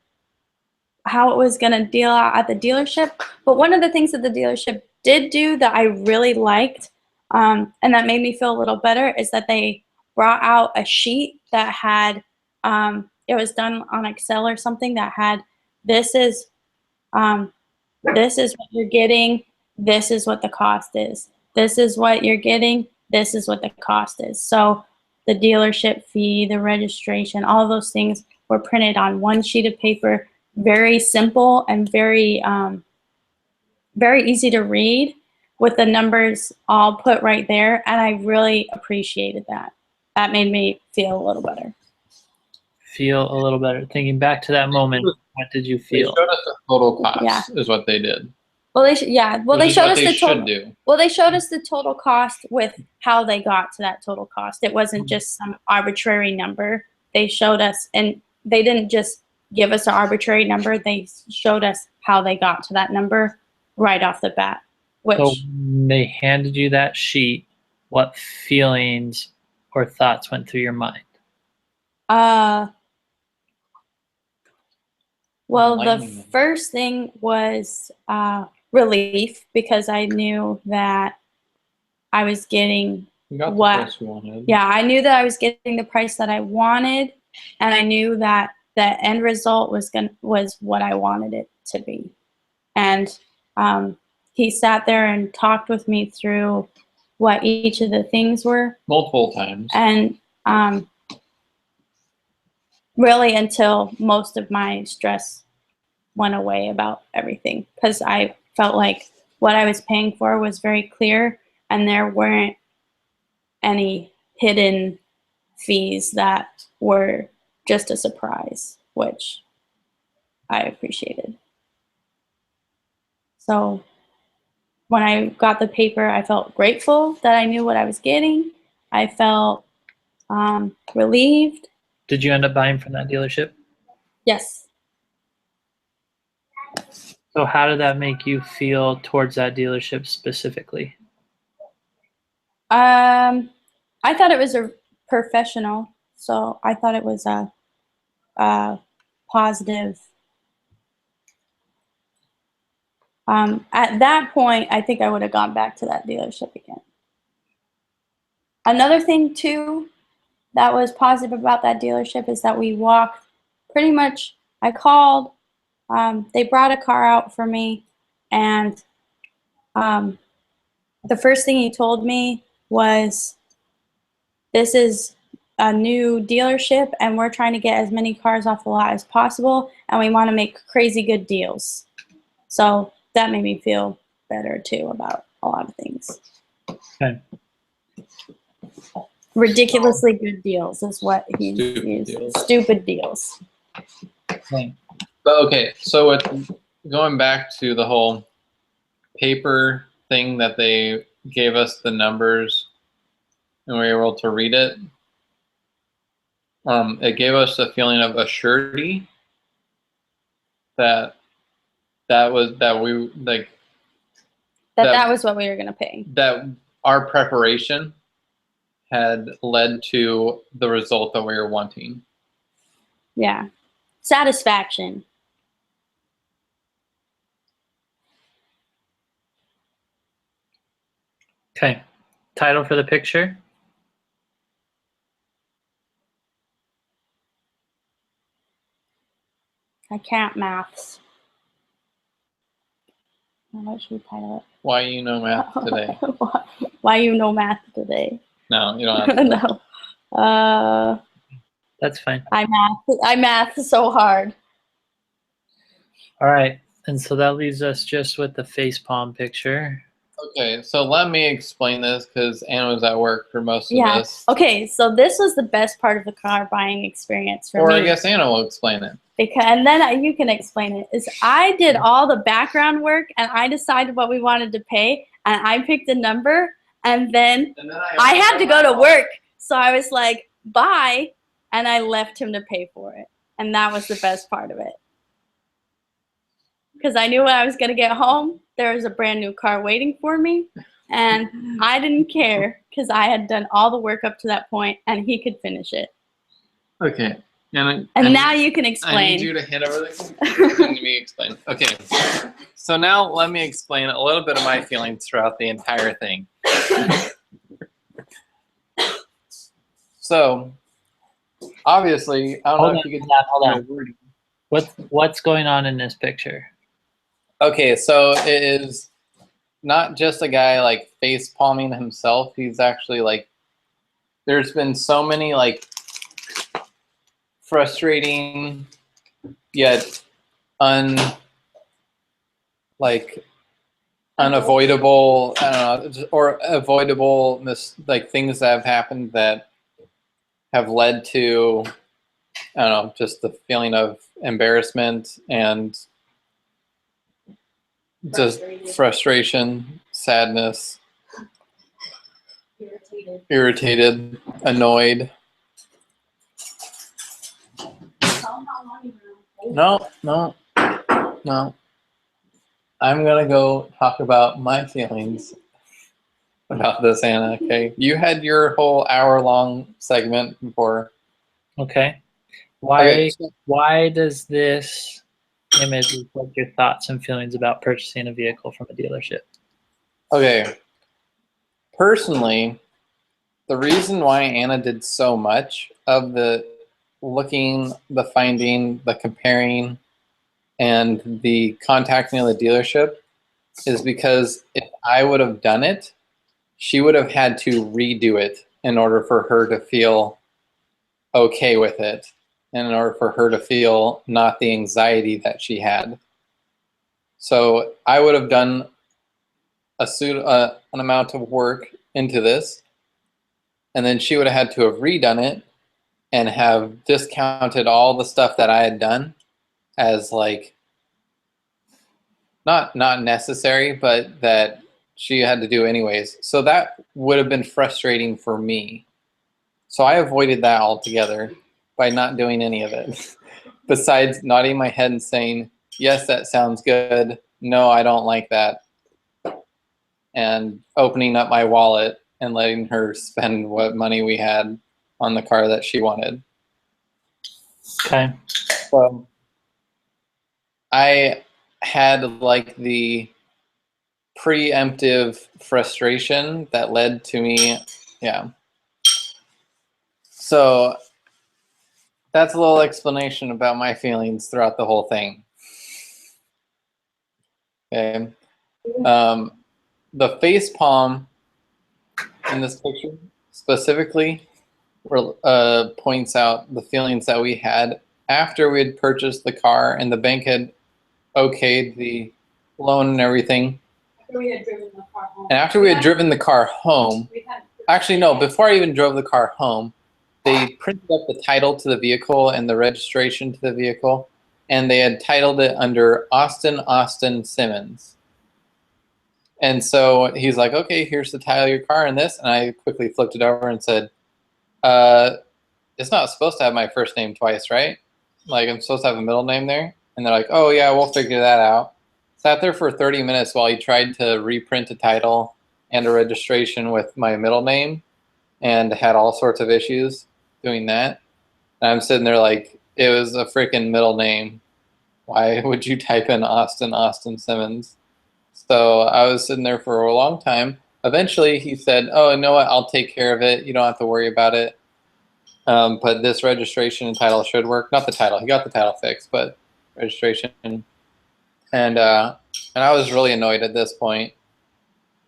how it was going to deal out at the dealership. But one of the things that the dealership did do that I really liked, and that made me feel a little better, is that they brought out a sheet that had, it was done on Excel or something that had, this is what you're getting, this is what the cost is. This is what you're getting, this is what the cost is. So the dealership fee, the registration, all of those things were printed on one sheet of paper, very simple and very, very easy to read with the numbers all put right there. And I really appreciated that. That made me feel a little better. Feel a little better. Thinking back to that moment, what did you They feel? showed us the total cost. Yeah. Is what they did. Well, they showed us the total. do. Well, they showed us the total cost with how they got to that total cost. It wasn't just some arbitrary number. They showed us, and they didn't just give us an arbitrary number. They showed us how they got to that number right off the bat. Which, So when they handed you that sheet, what feelings or thoughts went through your mind? well, the Enlightening them. first thing was relief because I knew that I was getting We got the What? price we wanted. Yeah, I knew that I was getting the price that I wanted, and I knew that the end result was what I wanted it to be. And he sat there and talked with me through what each of the things were, Multiple times. and really until most of my stress went away about everything, because I felt like what I was paying for was very clear, and there weren't any hidden fees that were just a surprise, which I appreciated. So when I got the paper, I felt grateful that I knew what I was getting. I felt relieved. Did you end up buying from that dealership? Yes. So how did that make you feel towards that dealership specifically? I thought it was a professional, so I thought it was a positive. At that point, I think I would have gone back to that dealership again. Another thing too that was positive about that dealership is that we walked pretty much, I called They brought a car out for me, and the first thing he told me was, this is a new dealership and we're trying to get as many cars off the lot as possible, and we want to make crazy good deals. So that made me feel better too about a lot of things. Okay. Ridiculously good deals is what he Stupid used. deals. Stupid deals. Okay. But okay, so with going back to the whole paper thing that they gave us the numbers and we were able to read it, it gave us a feeling of a surety that we like That was what we were gonna pay. that our preparation had led to the result that we were wanting. Yeah. Satisfaction. Okay. Title for the picture? I can't maths. What should we title Why you know math it? today? Why you know math today? No, you don't have to. No. That's fine. I math so hard. All right. And so that leaves us just with the face palm picture. Okay, so let me explain this because Anna was at work for most of Yeah. this. Okay, so this was the best part of the car buying experience for Or me. I guess Anna will explain it. And then you can explain it. Is I did all the background work and I decided what we wanted to pay, and I picked a number, and then I had to go to work, so I was like, bye, and I left him to pay for it, and that was the best part of it. Because I knew when I was gonna get home, there was a brand new car waiting for me, and I didn't care because I had done all the work up to that point, and he could finish it. Okay. And now you can explain. I need you to hand over the computer and me explain. Okay. So now let me explain a little bit of my feelings throughout the entire thing. So obviously, I don't know if you could Hold on. What's going on in this picture? Okay, so it is not just a guy like face palming himself. He's actually like, there's been so many like frustrating yet unavoidable, I don't know, or avoidable like things that have happened that have led to, I don't know, just the feeling of embarrassment and just frustration, sadness, irritated, annoyed. No. I'm gonna go talk about my feelings about this, Anna. Okay, you had your whole hour-long segment before. Okay. Okay, Why does this image reflect your thoughts and feelings about purchasing a vehicle from a dealership? Okay. Personally, the reason why Anna did so much of the looking, the finding, the comparing, and the contacting of the dealership is because if I would have done it, she would have had to redo it in order for her to feel okay with it, and in order for her to feel not the anxiety that she had. So I would have done an amount of work into this, and then she would have had to have redone it and have discounted all the stuff that I had done as like not necessary, but that she had to do anyways. So that would have been frustrating for me. So I avoided that altogether by not doing any of it. Besides nodding my head and saying, yes, that sounds good. No, I don't like that. And opening up my wallet and letting her spend what money we had on the car that she wanted. Okay. So I had like the preemptive frustration that led to me, yeah. So that's a little explanation about my feelings throughout the whole thing. Okay. The face palm in this picture specifically points out the feelings that we had after we had purchased the car and the bank had okayed the loan and everything. After we had driven the car home. And after we had driven the car home, actually no, before I even drove the car home, they printed up the title to the vehicle and the registration to the vehicle, and they had titled it under Austin Simmons. And so he's like, okay, here's the title of your car and this. And I quickly flipped it over and said, it's not supposed to have my first name twice, right? Like, I'm supposed to have a middle name there. And they're like, oh, yeah, we'll figure that out. Sat there for 30 minutes while he tried to reprint a title and a registration with my middle name and had all sorts of issues doing that. And I'm sitting there like, it was a freaking middle name. Why would you type in Austin Simmons? So I was sitting there for a long time. Eventually he said, oh, you know what? I'll take care of it. You don't have to worry about it. But this registration and title should work. Not the title. He got the title fixed, but registration. And I was really annoyed at this point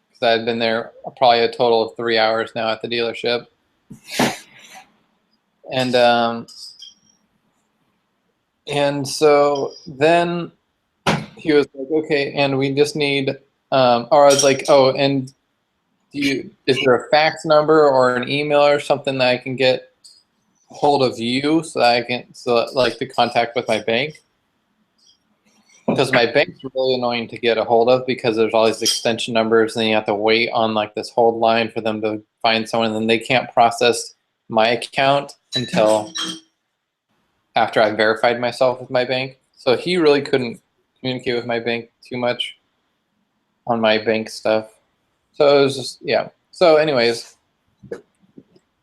because I had been there probably a total of 3 hours now at the dealership. And so then he was like, okay, and we just need, or I was like, oh, and is there a fax number or an email or something that I can get hold of you so that I can, like the contact with my bank? Because my bank's really annoying to get a hold of because there's all these extension numbers and you have to wait on like this hold line for them to find someone, and then they can't process my account until after I verified myself with my bank. So he really couldn't communicate with my bank too much on my bank stuff. So it was just, yeah. So anyways,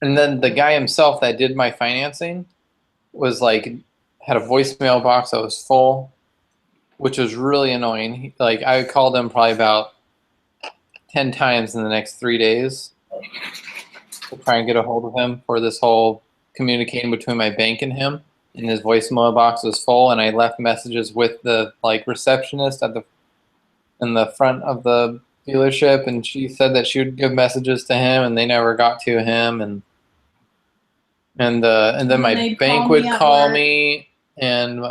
and then the guy himself that did my financing was like, had a voicemail box that was full, which was really annoying. Like I called him probably about 10 times in the next 3 days to try and get a hold of him for this whole communicating between my bank and him. And his voicemail box was full, and I left messages with the like receptionist at in the front of the dealership, and she said that she would give messages to him, and they never got to him, and then my bank would call me, and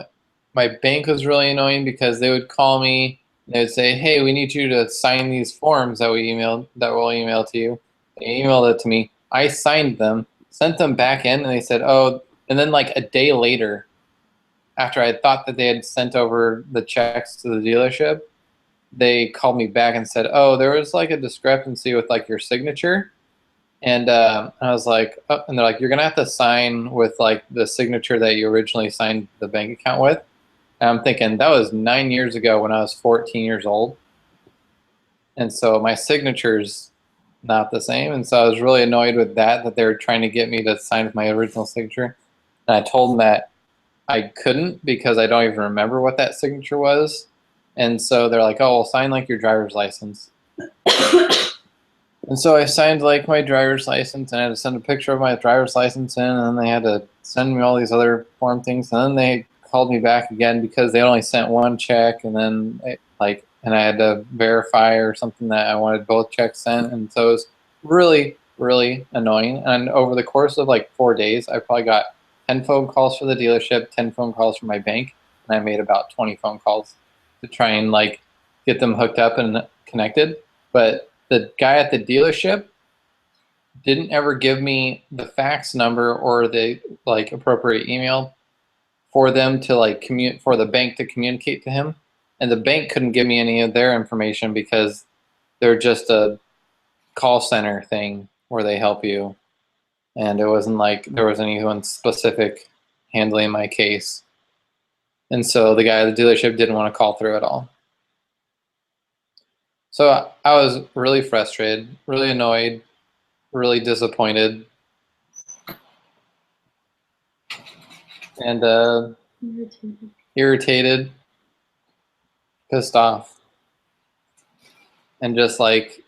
my bank was really annoying because they would call me. They would say, "Hey, we need you to sign these forms that we'll email to you." They emailed it to me. I signed them, sent them back in, and they said, "Oh." And then like a day later, after I thought that they had sent over the checks to the dealership, they called me back and said, "Oh, there was like a discrepancy with like your signature." And I was like, oh, and they're like, "You're gonna have to sign with like the signature that you originally signed the bank account with." And I'm thinking that was 9 years ago when I was 14 years old, and so my signature's not the same. And so I was really annoyed with that they were trying to get me to sign with my original signature. And I told them that I couldn't because I don't even remember what that signature was. And so they're like, "Oh, well, sign like your driver's license." And so I signed like my driver's license, and I had to send a picture of my driver's license in, and then they had to send me all these other form things. And then they called me back again because they only sent one check, and then and I had to verify or something that I wanted both checks sent. And so it was really, really annoying. And over the course of like 4 days, I probably got 10 phone calls for the dealership, 10 phone calls from my bank, and I made about 20 phone calls to try and like get them hooked up and connected. But the guy at the dealership didn't ever give me the fax number or the like appropriate email for them to like for the bank to communicate to him. And the bank couldn't give me any of their information because they're just a call center thing where they help you. And it wasn't like there was anyone specific handling my case. And so the guy at the dealership didn't want to call through at all. So I was really frustrated, really annoyed, really disappointed, and irritated, pissed off, and just like,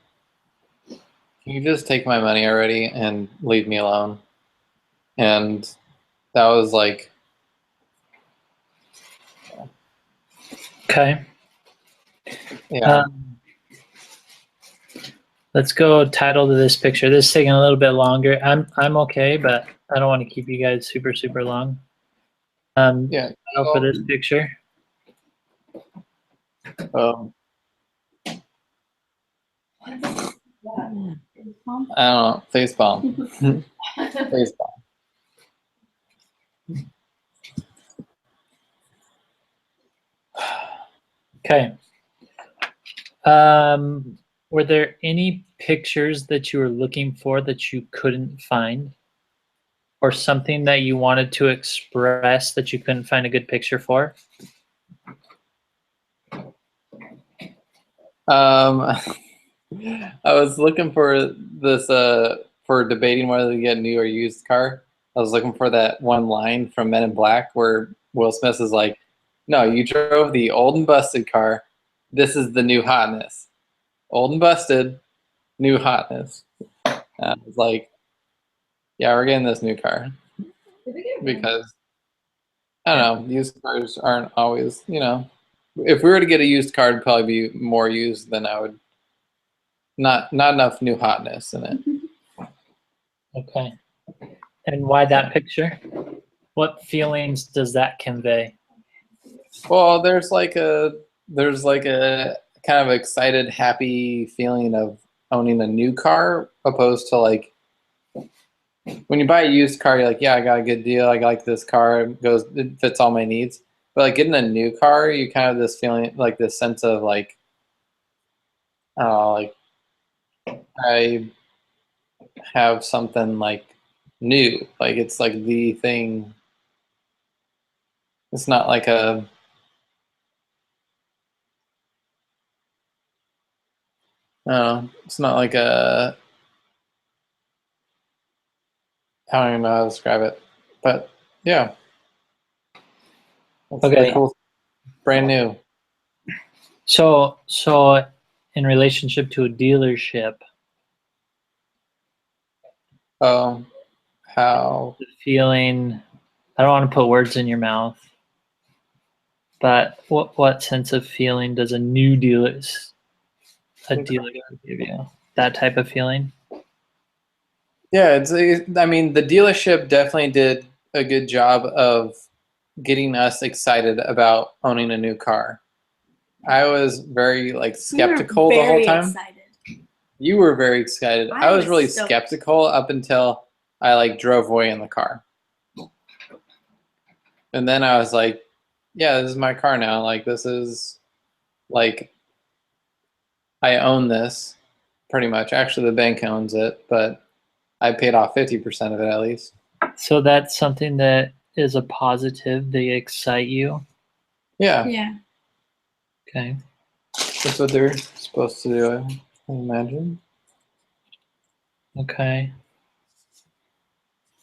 can you just take my money already and leave me alone? And that was like, Okay. Yeah. Let's go title to this picture. This is taking a little bit longer. I'm okay, but I don't want to keep you guys super long. Yeah. Title for this picture. Um, I don't know. Facepalm. Facepalm. Okay. Were there any pictures that you were looking for that you couldn't find? Or something that you wanted to express that you couldn't find a good picture for? I was looking for this for debating whether to get a new or used car. I was looking for that one line from Men in Black where Will Smith is like, "No, you drove the old and busted car. This is the new hotness. Old and busted, new hotness." I was like, "Yeah, we're getting this new car because I don't know, used cars aren't always, you know, if we were to get a used car, it'd probably be more used than I would. Not enough new hotness in it." Okay. And why that picture? What feelings does that convey? Well, there's like a kind of excited, happy feeling of owning a new car, opposed to like when you buy a used car, you're like, yeah, I got a good deal. I like this car. It fits all my needs. But like getting a new car, you kind of have this feeling, like this sense of like, like I have something like new. Like it's like the thing. It's not like it's not like I don't even know how to describe it. But yeah, that's the Okay. cool, brand new. So in relationship to a dealership, How? the feeling, I don't want to put words in your mouth, but what sense of feeling does a dealer give you? That type of feeling? Yeah, I mean, the dealership definitely did a good job of getting us excited about owning a new car. I was very like skeptical the whole time. Excited. You were very excited. I I was was really stoked. skeptical up until I like drove away in the car. And then I was like, yeah, this is my car now. Like this is like I own this pretty much. Actually, the bank owns it, but I paid off 50% of it at least. So that's something that is a positive. They excite you. Yeah, Yeah. Okay. that's what they're supposed to do, I imagine. Okay.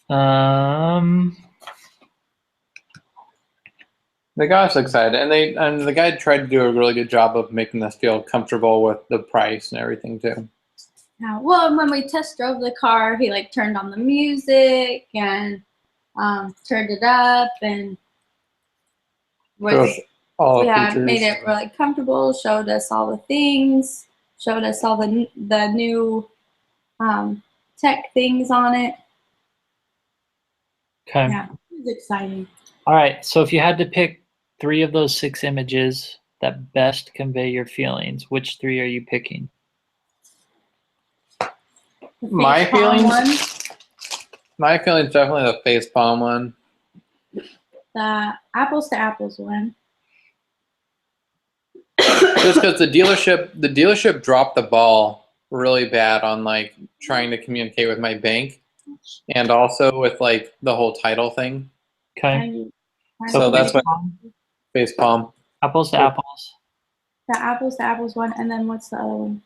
Um. They got us excited, and the guy tried to do a really good job of making us feel comfortable with the price and everything too. Yeah. Well, when we test drove the car, he like turned on the music and turned it up and Showed was us all the yeah features. made it really comfortable. Showed us all the things. Showed us all the new tech things on it. Okay. Yeah, it was exciting. All right. So if you had to pick 3 of those 6 images that best convey your feelings, which 3 are you picking? The My face palm feelings? one, My feeling's definitely the face palm one. the apples to apples one. Just because the dealership dropped the ball really bad on like trying to communicate with my bank, and also with like the whole title thing. Okay. So that's face what face palm. apples to apples. The apples to apples one, and then what's the other one?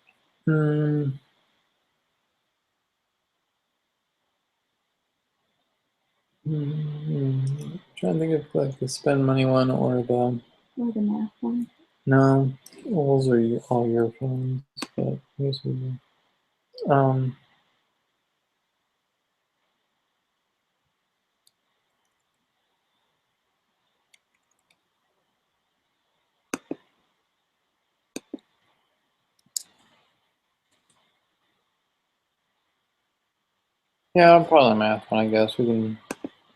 Trying to think of like the spend money one or the Or the math one. no. Those are all your phones, but here's one. Yeah, probably math one, I guess. We can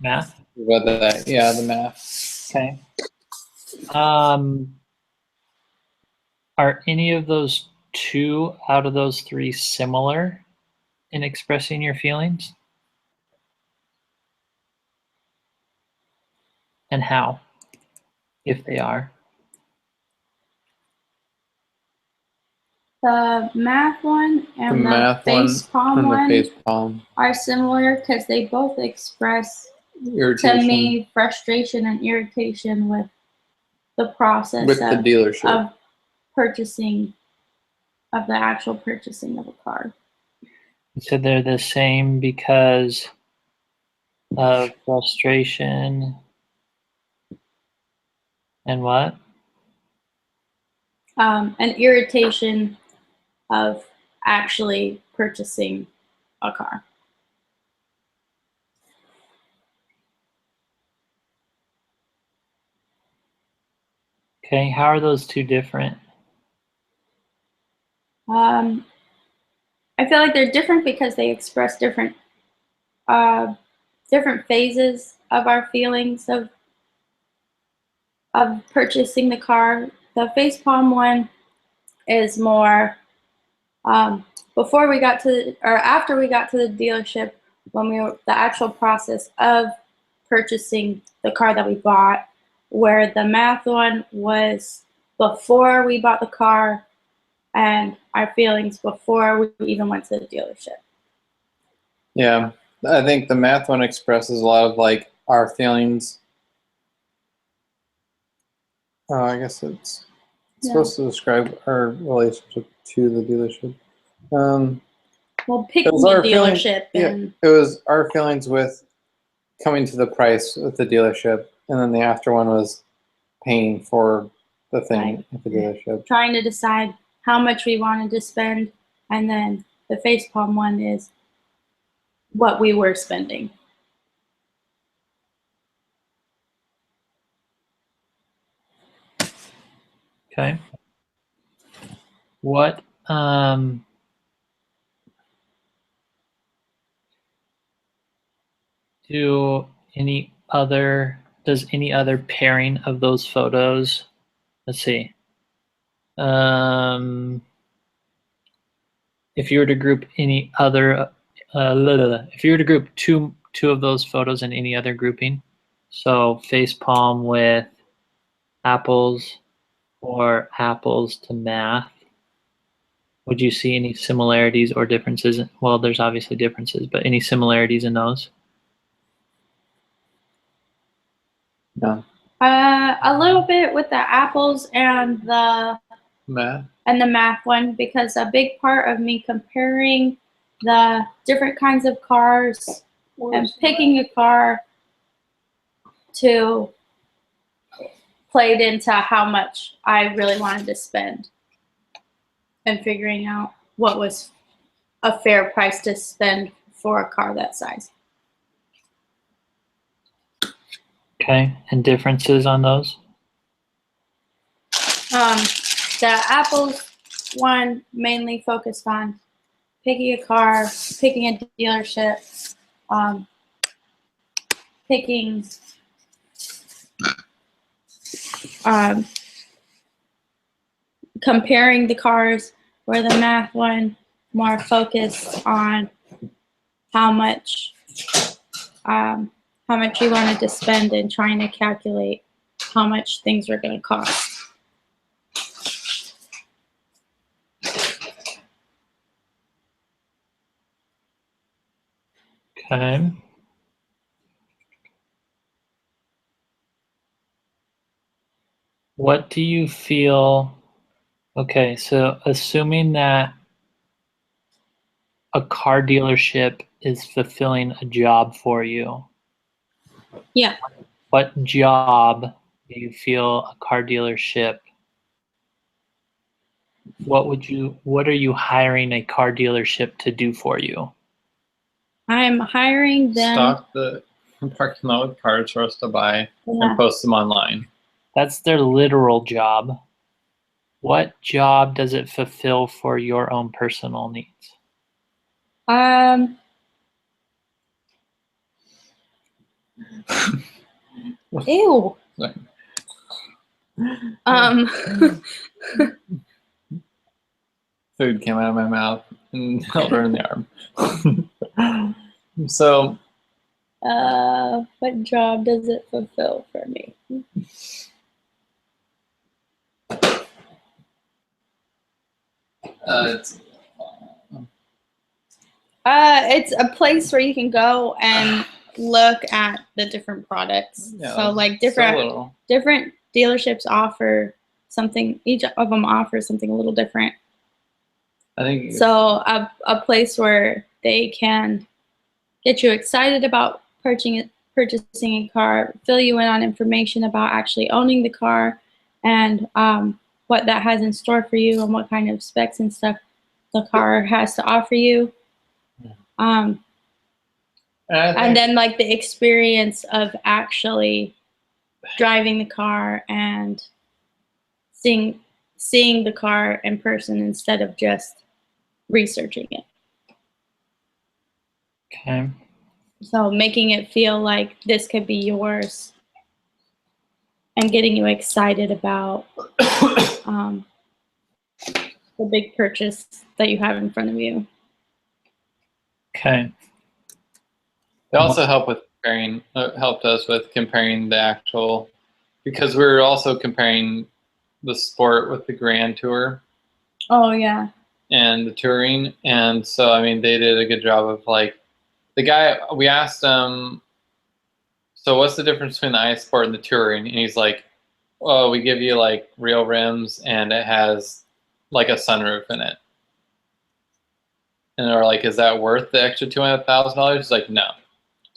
Math? go about that. Yeah, the math. Okay. Are any of those two out of those three similar in expressing your feelings? And how, if they are? The math one The and the math one face palm and the one face palm. are similar because they both express to Irritation me frustration and irritation with the process with the dealership. of purchasing, of the actual purchasing of a car. You said they're the same because of frustration and what? An irritation of actually purchasing a car. Okay, how are those two different? I feel like they're different because they express different different phases of our feelings of purchasing the car. The facepalm one is more before we got to, or after we got to the dealership, when we were the actual process of purchasing the car that we bought, where the math one was before we bought the car and our feelings before we even went to the dealership. Yeah, I think the math one expresses a lot of like our feelings. I guess it's supposed to describe our relationship to the dealership. Well, picking was the our dealership feeling- it was our feelings with coming to the price with the dealership, and then the after one was paying for the thing Right. at the dealership. trying to decide how much we wanted to spend, and then the facepalm one is what we were spending. Okay. What does any other pairing of those photos, let's see. If you were to group any other if you were to group two of those photos in any other grouping, so face palm with apples or apples to math, would you see any similarities or differences? Well, there's obviously differences, but any similarities in those? No. A little bit with the apples and the Math. one, because a big part of me comparing the different kinds of cars and picking a car to played into how much I really wanted to spend and figuring out what was a fair price to spend for a car that size. Okay, and differences on those? The apples one mainly focused on picking a car, picking a dealership, picking comparing the cars, where the math one more focused on how much you wanted to spend and trying to calculate how much things were going to cost. Okay. What do you feel? Okay, so assuming that a car dealership is fulfilling a job for you. Yeah. What job do you feel a car dealership? What are you hiring a car dealership to do for you? I'm hiring them. Stock the parking lot with cars for us to buy Yeah. and post them online. That's their literal job. What job does it fulfill for your own personal needs? Ew. Sorry. Food came out of my mouth and held her in the arm. So, what job does it fulfill for me? It's a place where you can go and look at the different products. yeah, So like still a different little. different dealerships offer something. Each of them offers something a little different. I think So a place where they can get you excited about purchasing a car, fill you in on information about actually owning the car, and what that has in store for you and what kind of specs and stuff the car has to offer you. And then like the experience of actually driving the car and seeing the car in person instead of just researching it. Okay. So making it feel like this could be yours and getting you excited about the big purchase that you have in front of you. Okay. They also helped us with comparing the actual, because we were also comparing the sport with the Grand Tour Oh yeah. and the touring, and so I mean they did a good job of like the guy. We asked him, so what's the difference between the ice sport and the touring? And he's like, oh, we give you like real rims and it has like a sunroof in it. And they were like, is that worth the extra $200,000? He's like, no,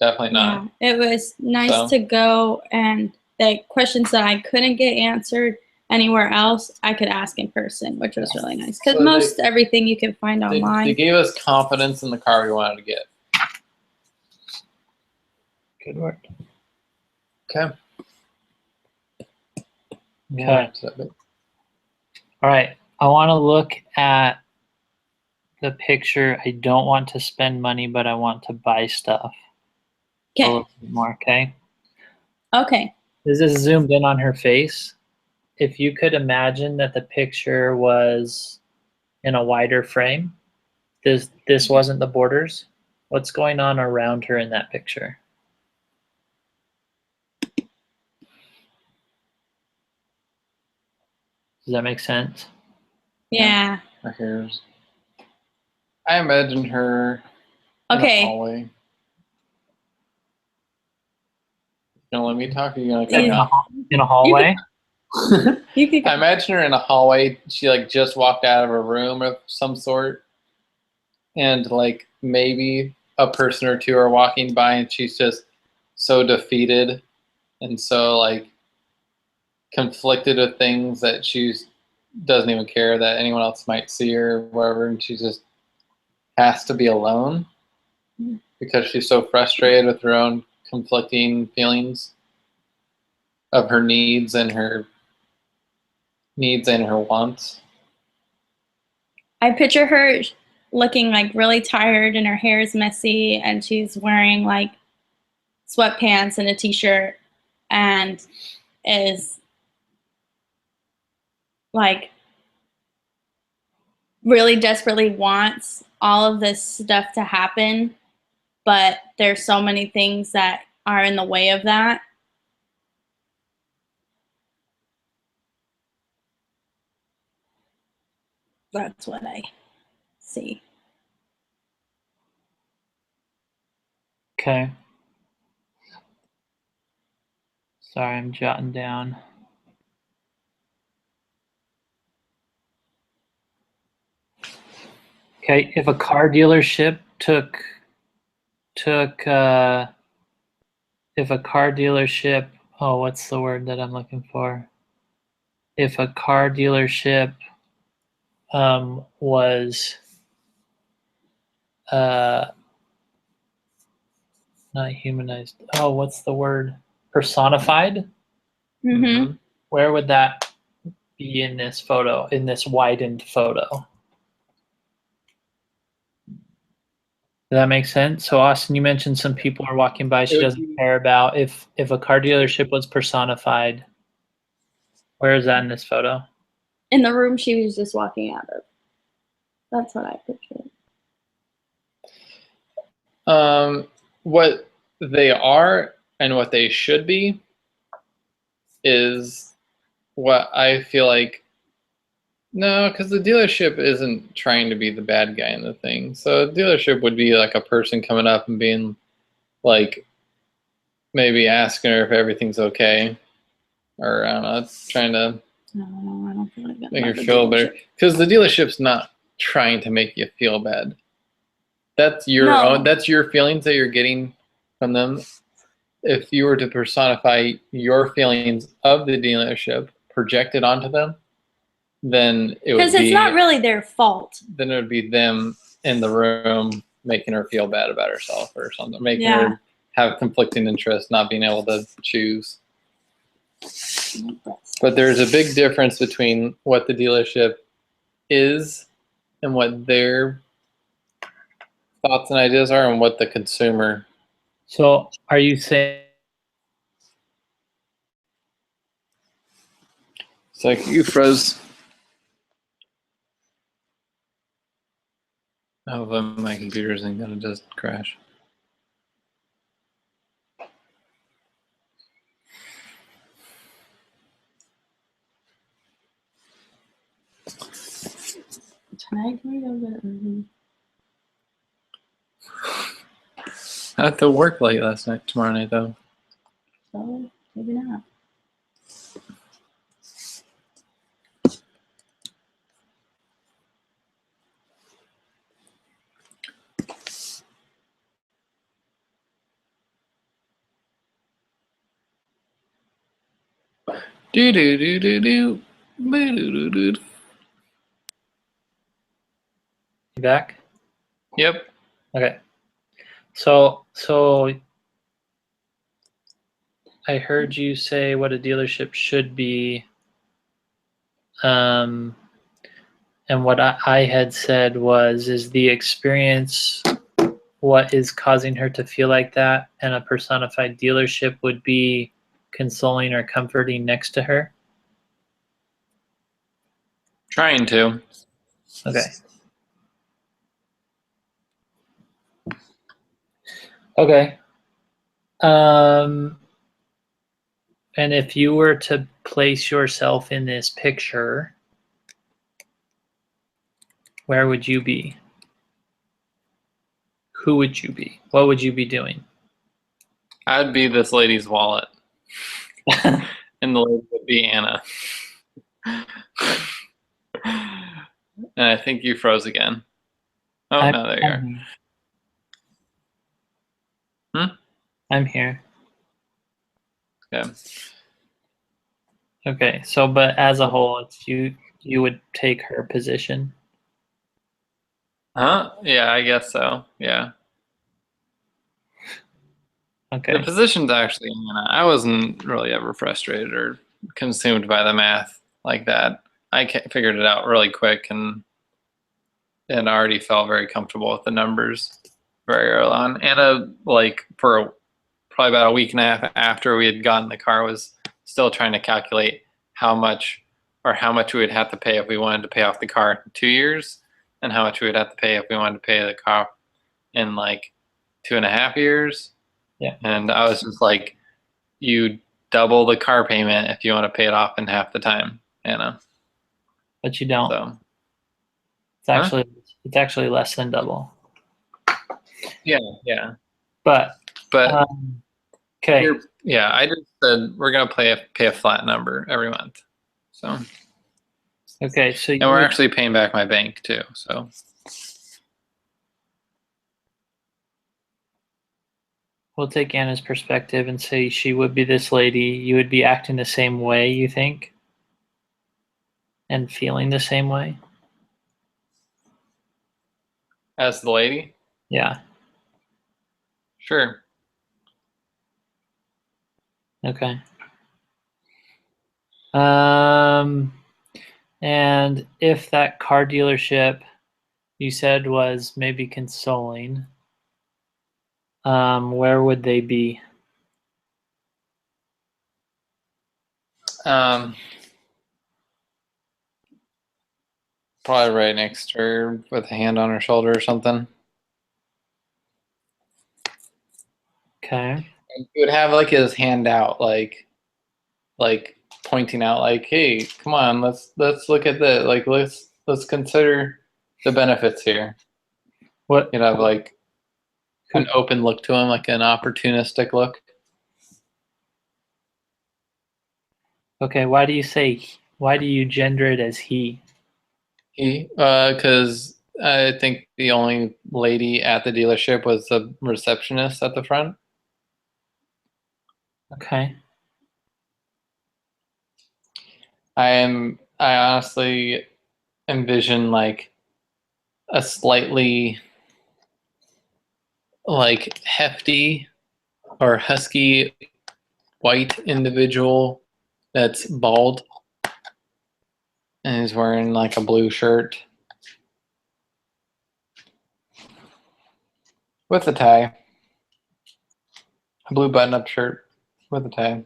definitely not. Yeah, it was nice So- to go, and the questions that I couldn't get answered anywhere else, I could ask in person, which was really nice. Because So most everything you can find They online. gave us confidence in the car we wanted to get. Good work. Okay. Okay. So, All right. I want to look at the picture. I don't want to spend money, but I want to buy stuff. A Okay. little bit more, okay? Okay. This is zoomed in on her face. If you could imagine that the picture was in a wider frame, this wasn't the borders. What's going on around her in that picture? Does that make sense? Yeah. her hair's. I imagine her in a Okay. hallway. You gonna let me talk or you gonna cut Yeah. me off? In a hallway? You could. I imagine her in a hallway. She like just walked out of a room of some sort, and like maybe a person or two are walking by, and she's just so defeated and so like conflicted with things that she doesn't even care that anyone else might see her or whatever, and she just has to be alone because she's so frustrated with her own conflicting feelings of her needs and her wants. I picture her looking like really tired and her hair is messy and she's wearing like sweatpants and a t-shirt and is like really desperately wants all of this stuff to happen, but there's so many things that are in the way of that. That's what I see. Okay. Sorry, I'm jotting down. Okay, if a car dealership if a car dealership, oh, what's the word that I'm looking for? If a car dealership was not humanized. Oh, what's the word? Personified? Mm-hmm. Where would that be in this photo, in this widened photo? Does that make sense? So Austin, you mentioned some people are walking by she would doesn't be- care about. If a car dealership was personified, where is that in this photo? In the room she was just walking out of. That's what I pictured. What they are and what they should be is what I feel like. No, because the dealership isn't trying to be the bad guy in the thing. So a dealership would be like a person coming up and being like, maybe asking her if everything's okay, or I don't know, trying to No, I don't feel like that. make her about the feel better. dealership. Because the dealership's not trying to make you feel bad. That's your No. own. That's your feelings that you're getting from them. If you were to personify your feelings of the dealership projected onto them, then it would Because be it's not really their fault. then it would be them in the room making her feel bad about herself or something, making Yeah. her have conflicting interests, not being able to choose. But there's a big difference between what the dealership is and what their thoughts and ideas are and what the consumer. So are you saying It's like you froze. Oh, but my computer isn't gonna just crash. Tonight, can we go to early? I had to work late last night, tomorrow night though. So maybe not. Do do do do do. Do do do. you back? Yep. Okay. So I heard you say what a dealership should be. And what I had said was, is the experience what is causing her to feel like that, and a personified dealership would be consoling or comforting next to her? Trying to. Okay. Okay. And if you were to place yourself in this picture, where would you be? Who would you be? What would you be doing? I'd be this lady's wallet, and the lady would be Anna. And I think you froze again. Oh, no, there you are. I'm here. Okay. Okay, so but as a whole, it's you would take her position. Huh? Yeah, I guess so. Yeah. Okay. The position's actually, I wasn't really ever frustrated or consumed by the math like that. I figured it out really quick and already felt very comfortable with the numbers very early on. Anna, like for probably about a week and a half after we had gotten the car, was still trying to calculate how much we would have to pay if we wanted to pay off the car in 2 years, and how much we would have to pay if we wanted to pay the car in like 2.5 years. Yeah. And I was just like, you double the car payment if you want to pay it off in half the time, Anna. But you don't. So It's actually less than double. yeah. But But okay. yeah, I just said we're gonna pay a flat number every month. So Okay, so and we're actually paying back my bank too. So we'll take Anna's perspective and say she would be this lady. You would be acting the same way, you think? And feeling the same way? as the lady, Yeah. sure. Okay. And if that car dealership you said was maybe consoling, Where would they be? Probably right next to her with a hand on her shoulder or something. Okay. And he would have like his hand out, like pointing out, like, "Hey, come on, let's look at the like let's consider the benefits here." What? You'd have like an open look to him, like an opportunistic look. Okay. Why do you gender it as he? Because I think the only lady at the dealership was the receptionist at the front. Okay. I honestly envision like a slightly like hefty or husky white individual that's bald and is wearing like a blue shirt with a tie, a blue button-up shirt with a tie.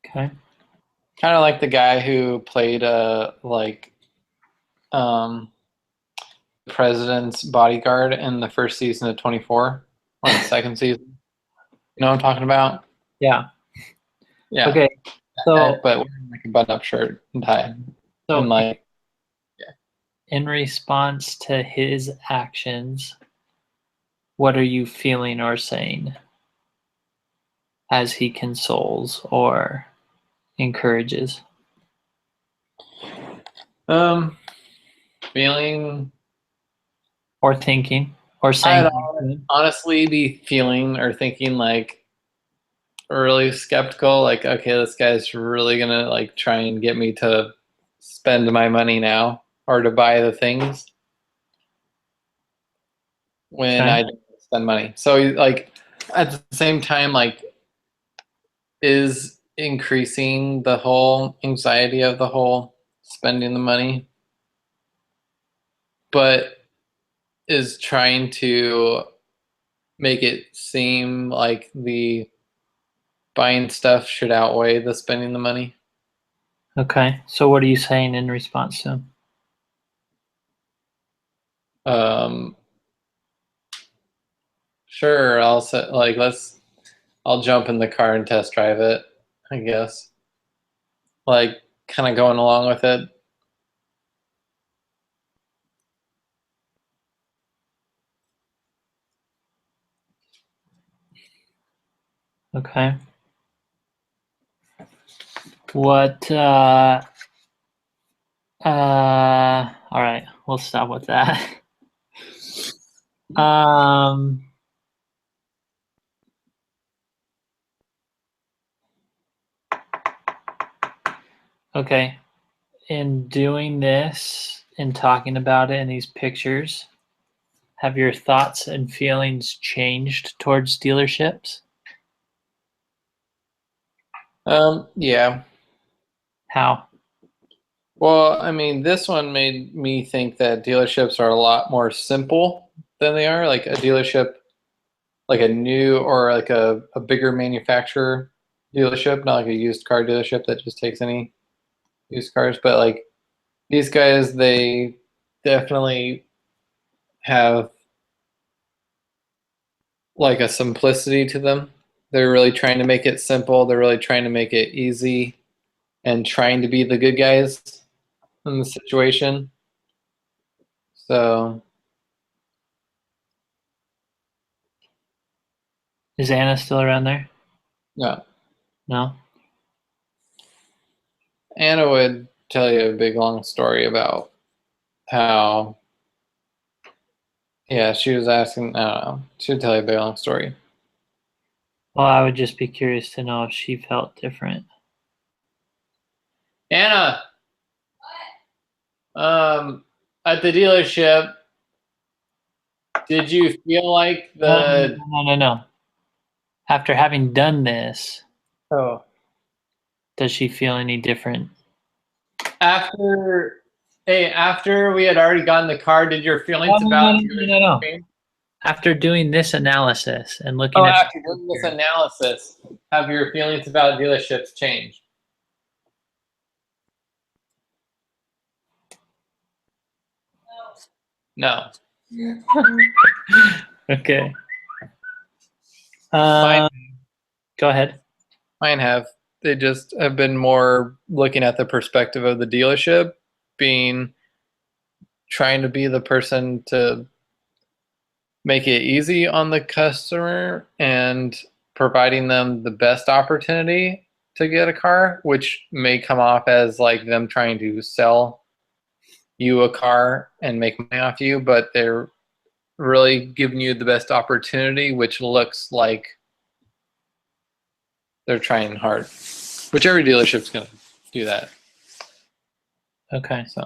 Okay. Kind of like the guy who played um president's bodyguard in the first season of 24 or the second season. You know what I'm talking about? Yeah. Yeah. Okay. So But wearing like a button-up shirt and tie. so And like, in response to his actions, what are you feeling or saying as he consoles or encourages? feeling, Or thinking or saying? I'd honestly be feeling or thinking like really skeptical, like, okay, this guy's really gonna like try and get me to spend my money now or to buy the things when Okay. I don't spend money. So like at the same time, like is increasing the whole anxiety of the whole spending the money, but is trying to make it seem like the buying stuff should outweigh the spending the money. Okay. So what are you saying in response to him? Um, sure, I'll set like I'll jump in the car and test drive it, I guess. Like kind of going along with it. Okay. What all right, we'll stop with that. Um okay. In doing this and talking about it in these pictures, have your thoughts and feelings changed towards dealerships? Yeah. How? Well, I mean, this one made me think that dealerships are a lot more simple than they are. Like a dealership, like a new or like a bigger manufacturer dealership, not like a used car dealership that just takes any used cars. But like these guys, they definitely have like a simplicity to them. They're really trying to make it simple. They're really trying to make it easy and trying to be the good guys in the situation. So Is Anna still around there? yeah, No? Anna would tell you a big long story about how, yeah, she was asking, I don't know, she would tell you a big long story. Well, I would just be curious to know if she felt different. Anna, at the dealership, did you feel like the, No. After having done this, oh, does she feel any different? After we had already gotten the car, did your feelings about No. change? After doing this analysis and looking Oh, at after doing this analysis, have your feelings about dealerships changed? No. Okay. Mine Go ahead. have. They just have been more looking at the perspective of the dealership, trying to be the person to make it easy on the customer and providing them the best opportunity to get a car, which may come off as like them trying to sell you a car and make money off you, but they're really giving you the best opportunity, which looks like they're trying hard. Which every dealership's going to do that. Okay. So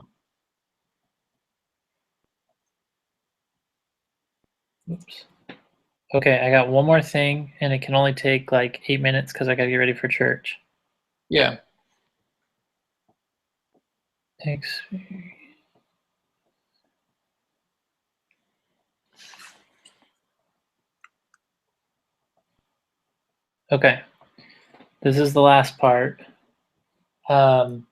Oops. Okay, I got one more thing, and it can only take like 8 minutes because I got to get ready for church. yeah. Okay, this is the last part. And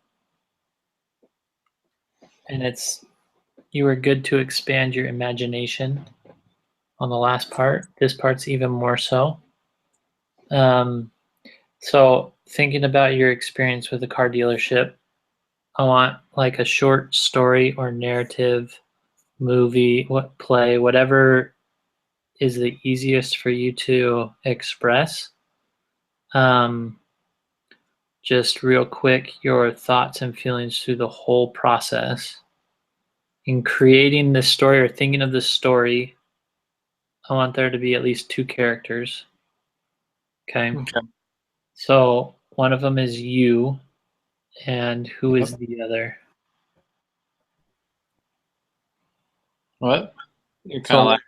it's, you were good to expand your imagination on the last part. This part's even more so. So thinking about your experience with a car dealership, I want like a short story or narrative, movie, play, whatever is the easiest for you to express. Just real quick, your thoughts and feelings through the whole process. In creating this story or thinking of this story, I want there to be at least 2 characters. Okay. Okay. So one of them is you, and who is the other? What? You're kind of like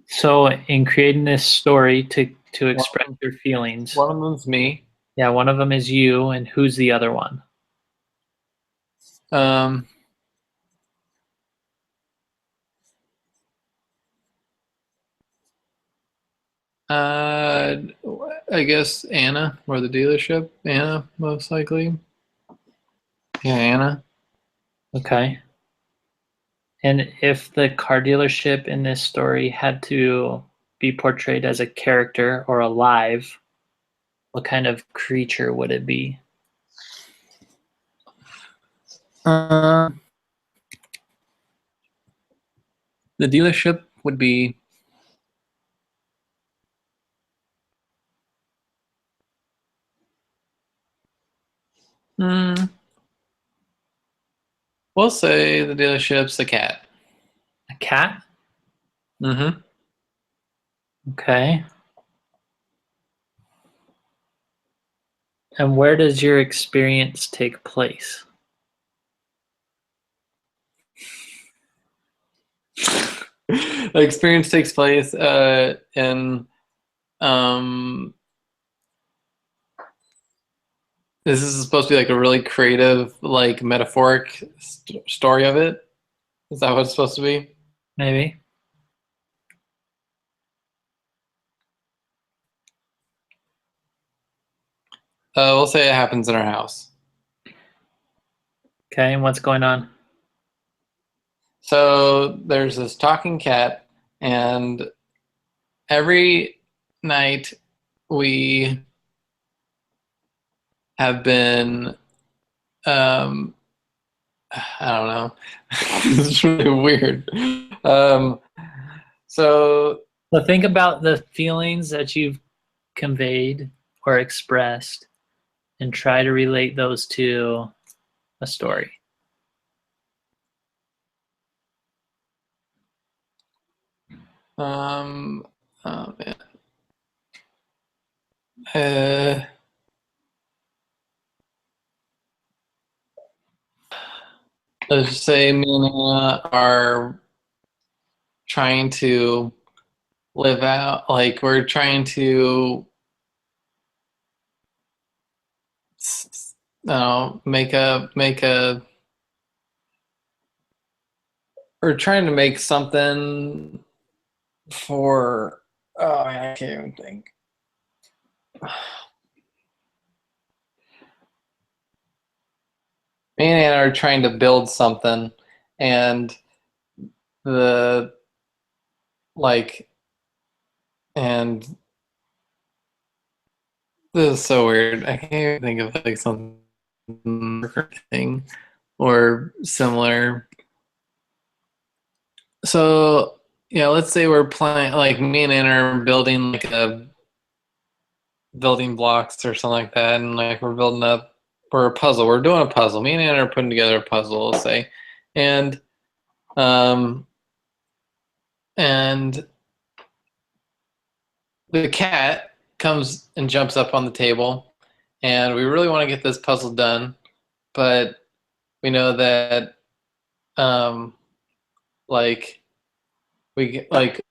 So in creating this story to express your feelings, one of them's me. yeah, one of them is you, and who's the other one? I guess Anna or the dealership. Anna, most likely. Yeah, Anna. Okay. And if the car dealership in this story had to be portrayed as a character or alive, what kind of creature would it be? The dealership would be we'll say the dealership's a cat. A cat? Mm-hmm. Okay. And where does your experience take place? The experience takes place in this is supposed to be like a really creative, like metaphoric story of it. Is that what it's supposed to be? Maybe. We'll say it happens in our house. Okay, and what's going on? So there's this talking cat, and every night we have been, I don't know, it's really weird. So Think about the feelings that you've conveyed or expressed and try to relate those to a story. oh man. Uh, let's just say me and Anna are trying to live out, like we're trying to no, we're trying to make something for, oh, I can't even think. Me and Anna are trying to build something, and the like, and this is so weird. I can't even think of like something thing or similar. So yeah, let's say we're playing, like me and Anna are building like a building blocks or something like that, and like we're building up for a puzzle. We're doing a puzzle. Me and Anna are putting together a puzzle, let's say, and um, and the cat comes and jumps up on the table, and we really want to get this puzzle done, but we know that um, like like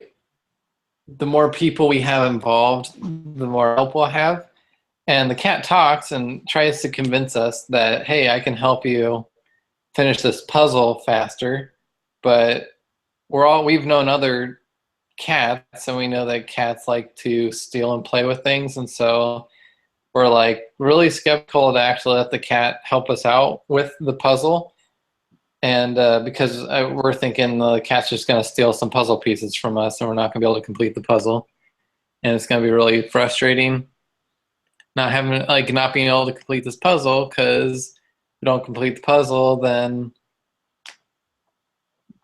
the more people we have involved, the more help we'll have. And the cat talks and tries to convince us that, hey, I can help you finish this puzzle faster. But we've known other cats, and we know that cats like to steal and play with things. And so we're like really skeptical to actually let the cat help us out with the puzzle. And because we're thinking the cat's just going to steal some puzzle pieces from us, and we're not going to be able to complete the puzzle. And it's going to be really frustrating not being able to complete this puzzle, because if we don't complete the puzzle, then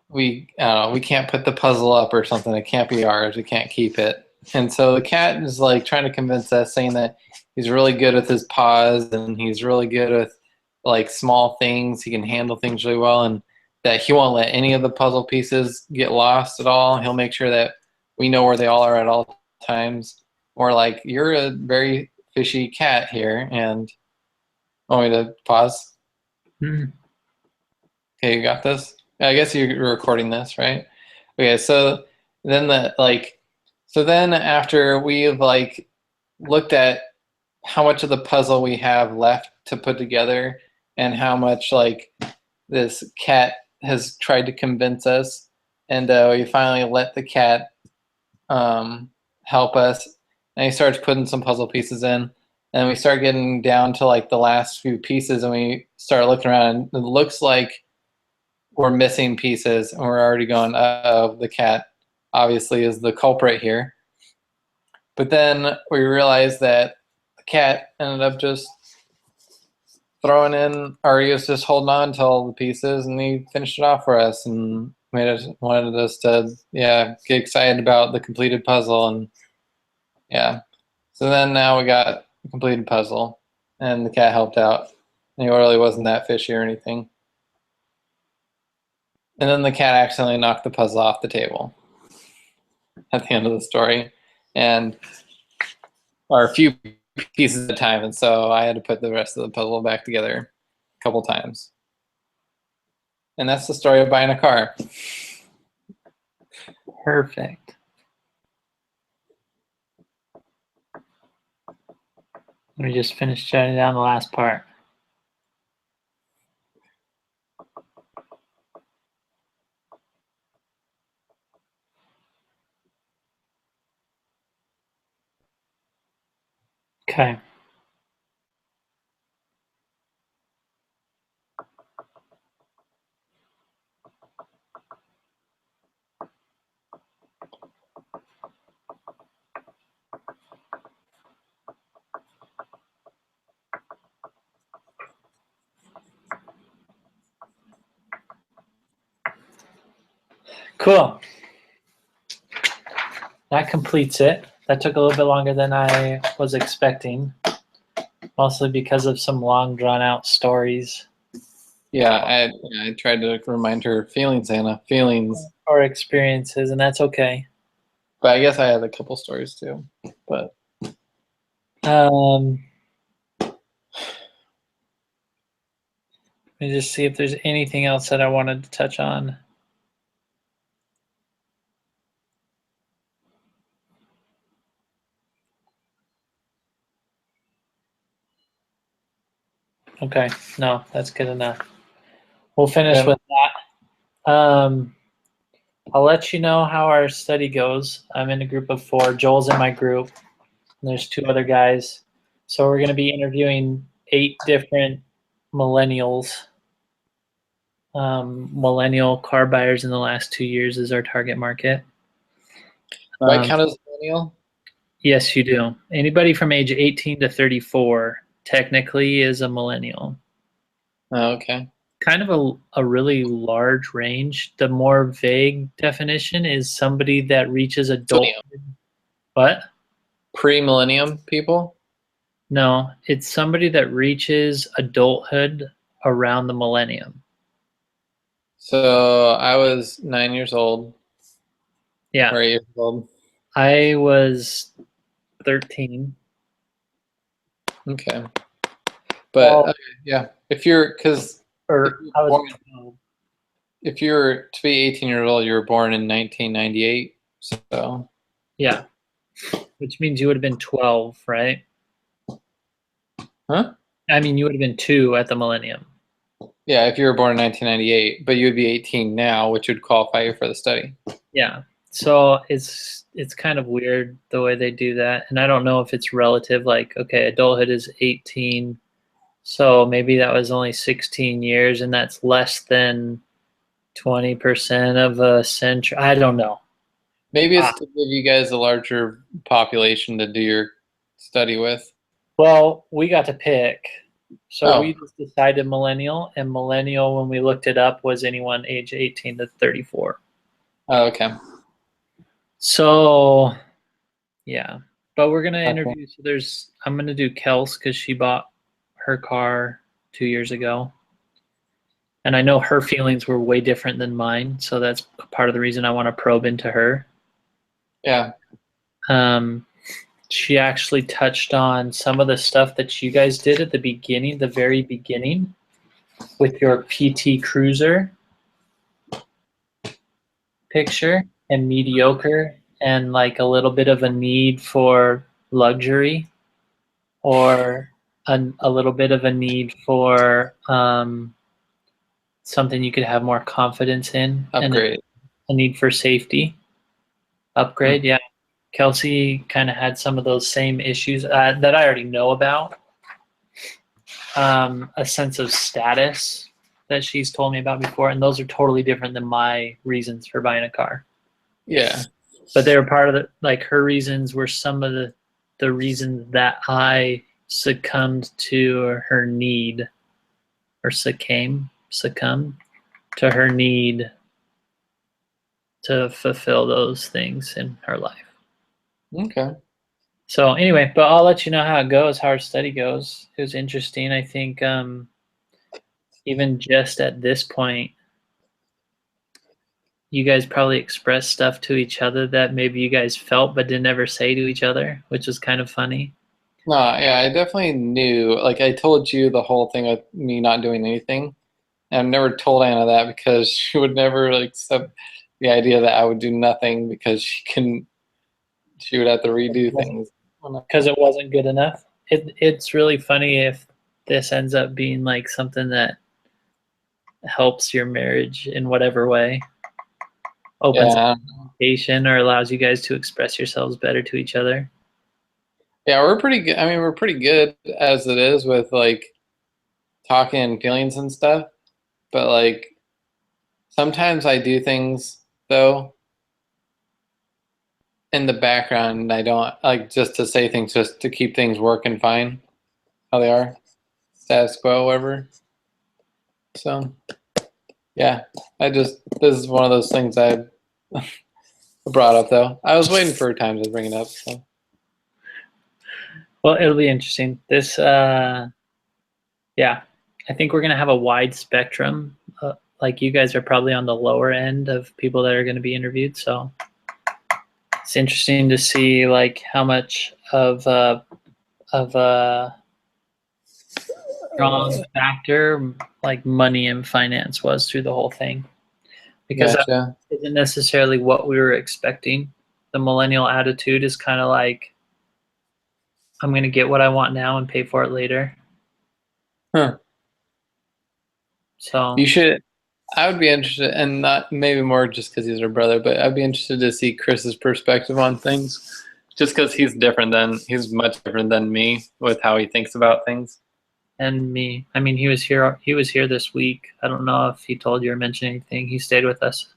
we can't put the puzzle up or something. It can't be ours. We can't keep it. And so the cat is like trying to convince us, saying that he's really good with his paws and he's really good with like small things. He can handle things really well, and that he won't let any of the puzzle pieces get lost at all. He'll make sure that we know where they all are at all times. Or like, you're a very fishy cat here, and want me to pause? Hmm. Okay, you got this. I guess you're recording this, right? Okay, so then after we've like looked at how much of the puzzle we have left to put together, and how much like this cat has tried to convince us, and we finally let the cat help us, and he starts putting some puzzle pieces in, and we start getting down to like the last few pieces, and we start looking around, and it looks like we're missing pieces, and we're already going, oh, the cat obviously is the culprit here. But then we realized that the cat ended up just throwing in, or he was just holding on to all the pieces, and he finished it off for us and wanted us to get excited about the completed puzzle. And yeah, so then now we got a completed puzzle, and the cat helped out, and he really wasn't that fishy or anything. And then the cat accidentally knocked the puzzle off the table at the end of the story, and or a few pieces at a time, and so I had to put the rest of the puzzle back together a couple times. And that's the story of buying a car. Perfect. Let me just finish jotting down the last part. Okay. Cool. That completes it. That took a little bit longer than I was expecting, mostly because of some long, drawn-out stories Yeah, I tried to remind her feelings, Anna, feelings. or experiences, and that's okay. But I guess I had a couple stories too. But Let me just see if there's anything else that I wanted to touch on. Okay. No, that's good enough. We'll finish Yeah. with that. I'll let you know how our study goes. I'm in a group of 4. Joel's in my group. And there's 2 other guys. So we're going to be interviewing 8 different millennials. Millennial car buyers in the last 2 years is our target market. Do I count as a millennial? Yes, you do. Anybody from age 18 to 34 technically is a millennial. Oh, okay. Kind of a really large range. The more vague definition is somebody that reaches adulthood. What? Pre-millennium people? No, it's somebody that reaches adulthood around the millennium. So I was 9 years old. Yeah. Or 8 years old. I was 13. Okay. But Well, okay, yeah, if you're because or I was 12. if you're to be 18 years old, you were born in 1998. So Yeah. Which means you would have been 12, right? Huh? I mean, you would have been 2 at the millennium. yeah, if you were born in 1998, but you would be 18 now, which would qualify you for the study. Yeah. So it's kind of weird the way they do that. And I don't know if it's relative, like, okay, adulthood is 18. So maybe that was only 16 years and that's less than 20% of a century. I don't know. Maybe it's to give you guys a larger population to do your study with. Well, we got to pick. So Oh. we just decided millennial, and millennial, when we looked it up, was anyone age 18 to 34. Oh, okay. So, yeah. But we're going to Okay. interview. So I'm going to do Kels because she bought her car 2 years ago. And I know her feelings were way different than mine. So that's part of the reason I want to probe into her. Yeah. She actually touched on some of the stuff that you guys did at the beginning, the very beginning, with your PT Cruiser picture and mediocre and like a little bit of a need for luxury or a little bit of a need for something you could have more confidence in Upgrade. and a need for safety. Upgrade, yeah. Kelsey kind of had some of those same issues that I already know about. A sense of status that she's told me about before, and those are totally different than my reasons for buying a car. Yeah. But they were part of the, like, her reasons were some of the reasons that I succumbed to her need, or succumb to her need to fulfill those things in her life. Okay. So anyway, but I'll let you know how it goes, how our study goes. It was interesting. I think even just at this point, you guys probably expressed stuff to each other that maybe you guys felt but didn't ever say to each other, which was kind of funny. No, yeah, I definitely knew. Like I told you the whole thing with me not doing anything. And I've never told Anna that because she would never like accept the idea that I would do nothing because she would have to redo things. Because it wasn't good enough. It's really funny if this ends up being like something that helps your marriage in whatever way, opens Yeah. communication or allows you guys to express yourselves better to each other. Yeah, we're pretty good. I mean, we're pretty good as it is with like talking and feelings and stuff. But like sometimes I do things though in the background and I don't like just to say things just to keep things working fine how they are. Status quo, whatever. So yeah, this is one of those things I brought up though. I was waiting for a time to bring it up. So. Well, it'll be interesting. This, yeah, I think we're going to have a wide spectrum. Like you guys are probably on the lower end of people that are going to be interviewed. So it's interesting to see like how much of a strong factor like money and finance was through the whole thing. Because Gotcha. that isn't necessarily what we were expecting. The millennial attitude is kind of like, I'm going to get what I want now and pay for it later. Huh. So You should. I would be interested, and not maybe more just because he's her brother, but I'd be interested to see Chris's perspective on things, just because he's much different than me with how he thinks about things. and me. I mean, he was here. He was here this week. I don't know if he told you or mentioned anything. He stayed with us,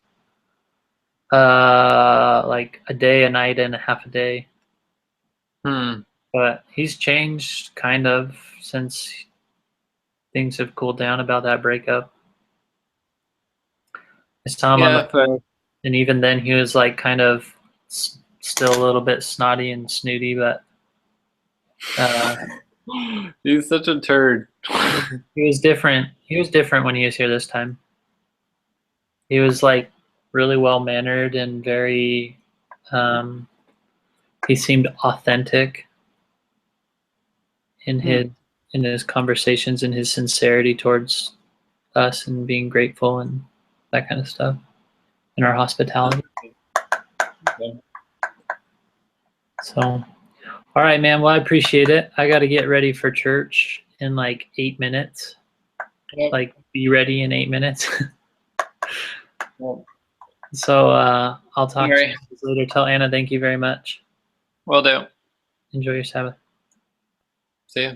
like a day, a night, and a half a day. But he's changed kind of since things have cooled down about that breakup. I saw him on the phone, and even then he was like kind of still a little bit snotty and snooty, but He's such a turd. he was different. He was different when he was here this time. He was like really well mannered and very. He seemed authentic in his conversations and his sincerity towards us and being grateful and that kind of stuff, and our hospitality. Okay. So, all right, man. Well, I appreciate it. I got to get ready for church in like 8 minutes. Yep. Like, be ready in 8 minutes. Well, So, I'll talk to Mary. you later. Tell Anna thank you very much. Will do. Enjoy your Sabbath. See ya.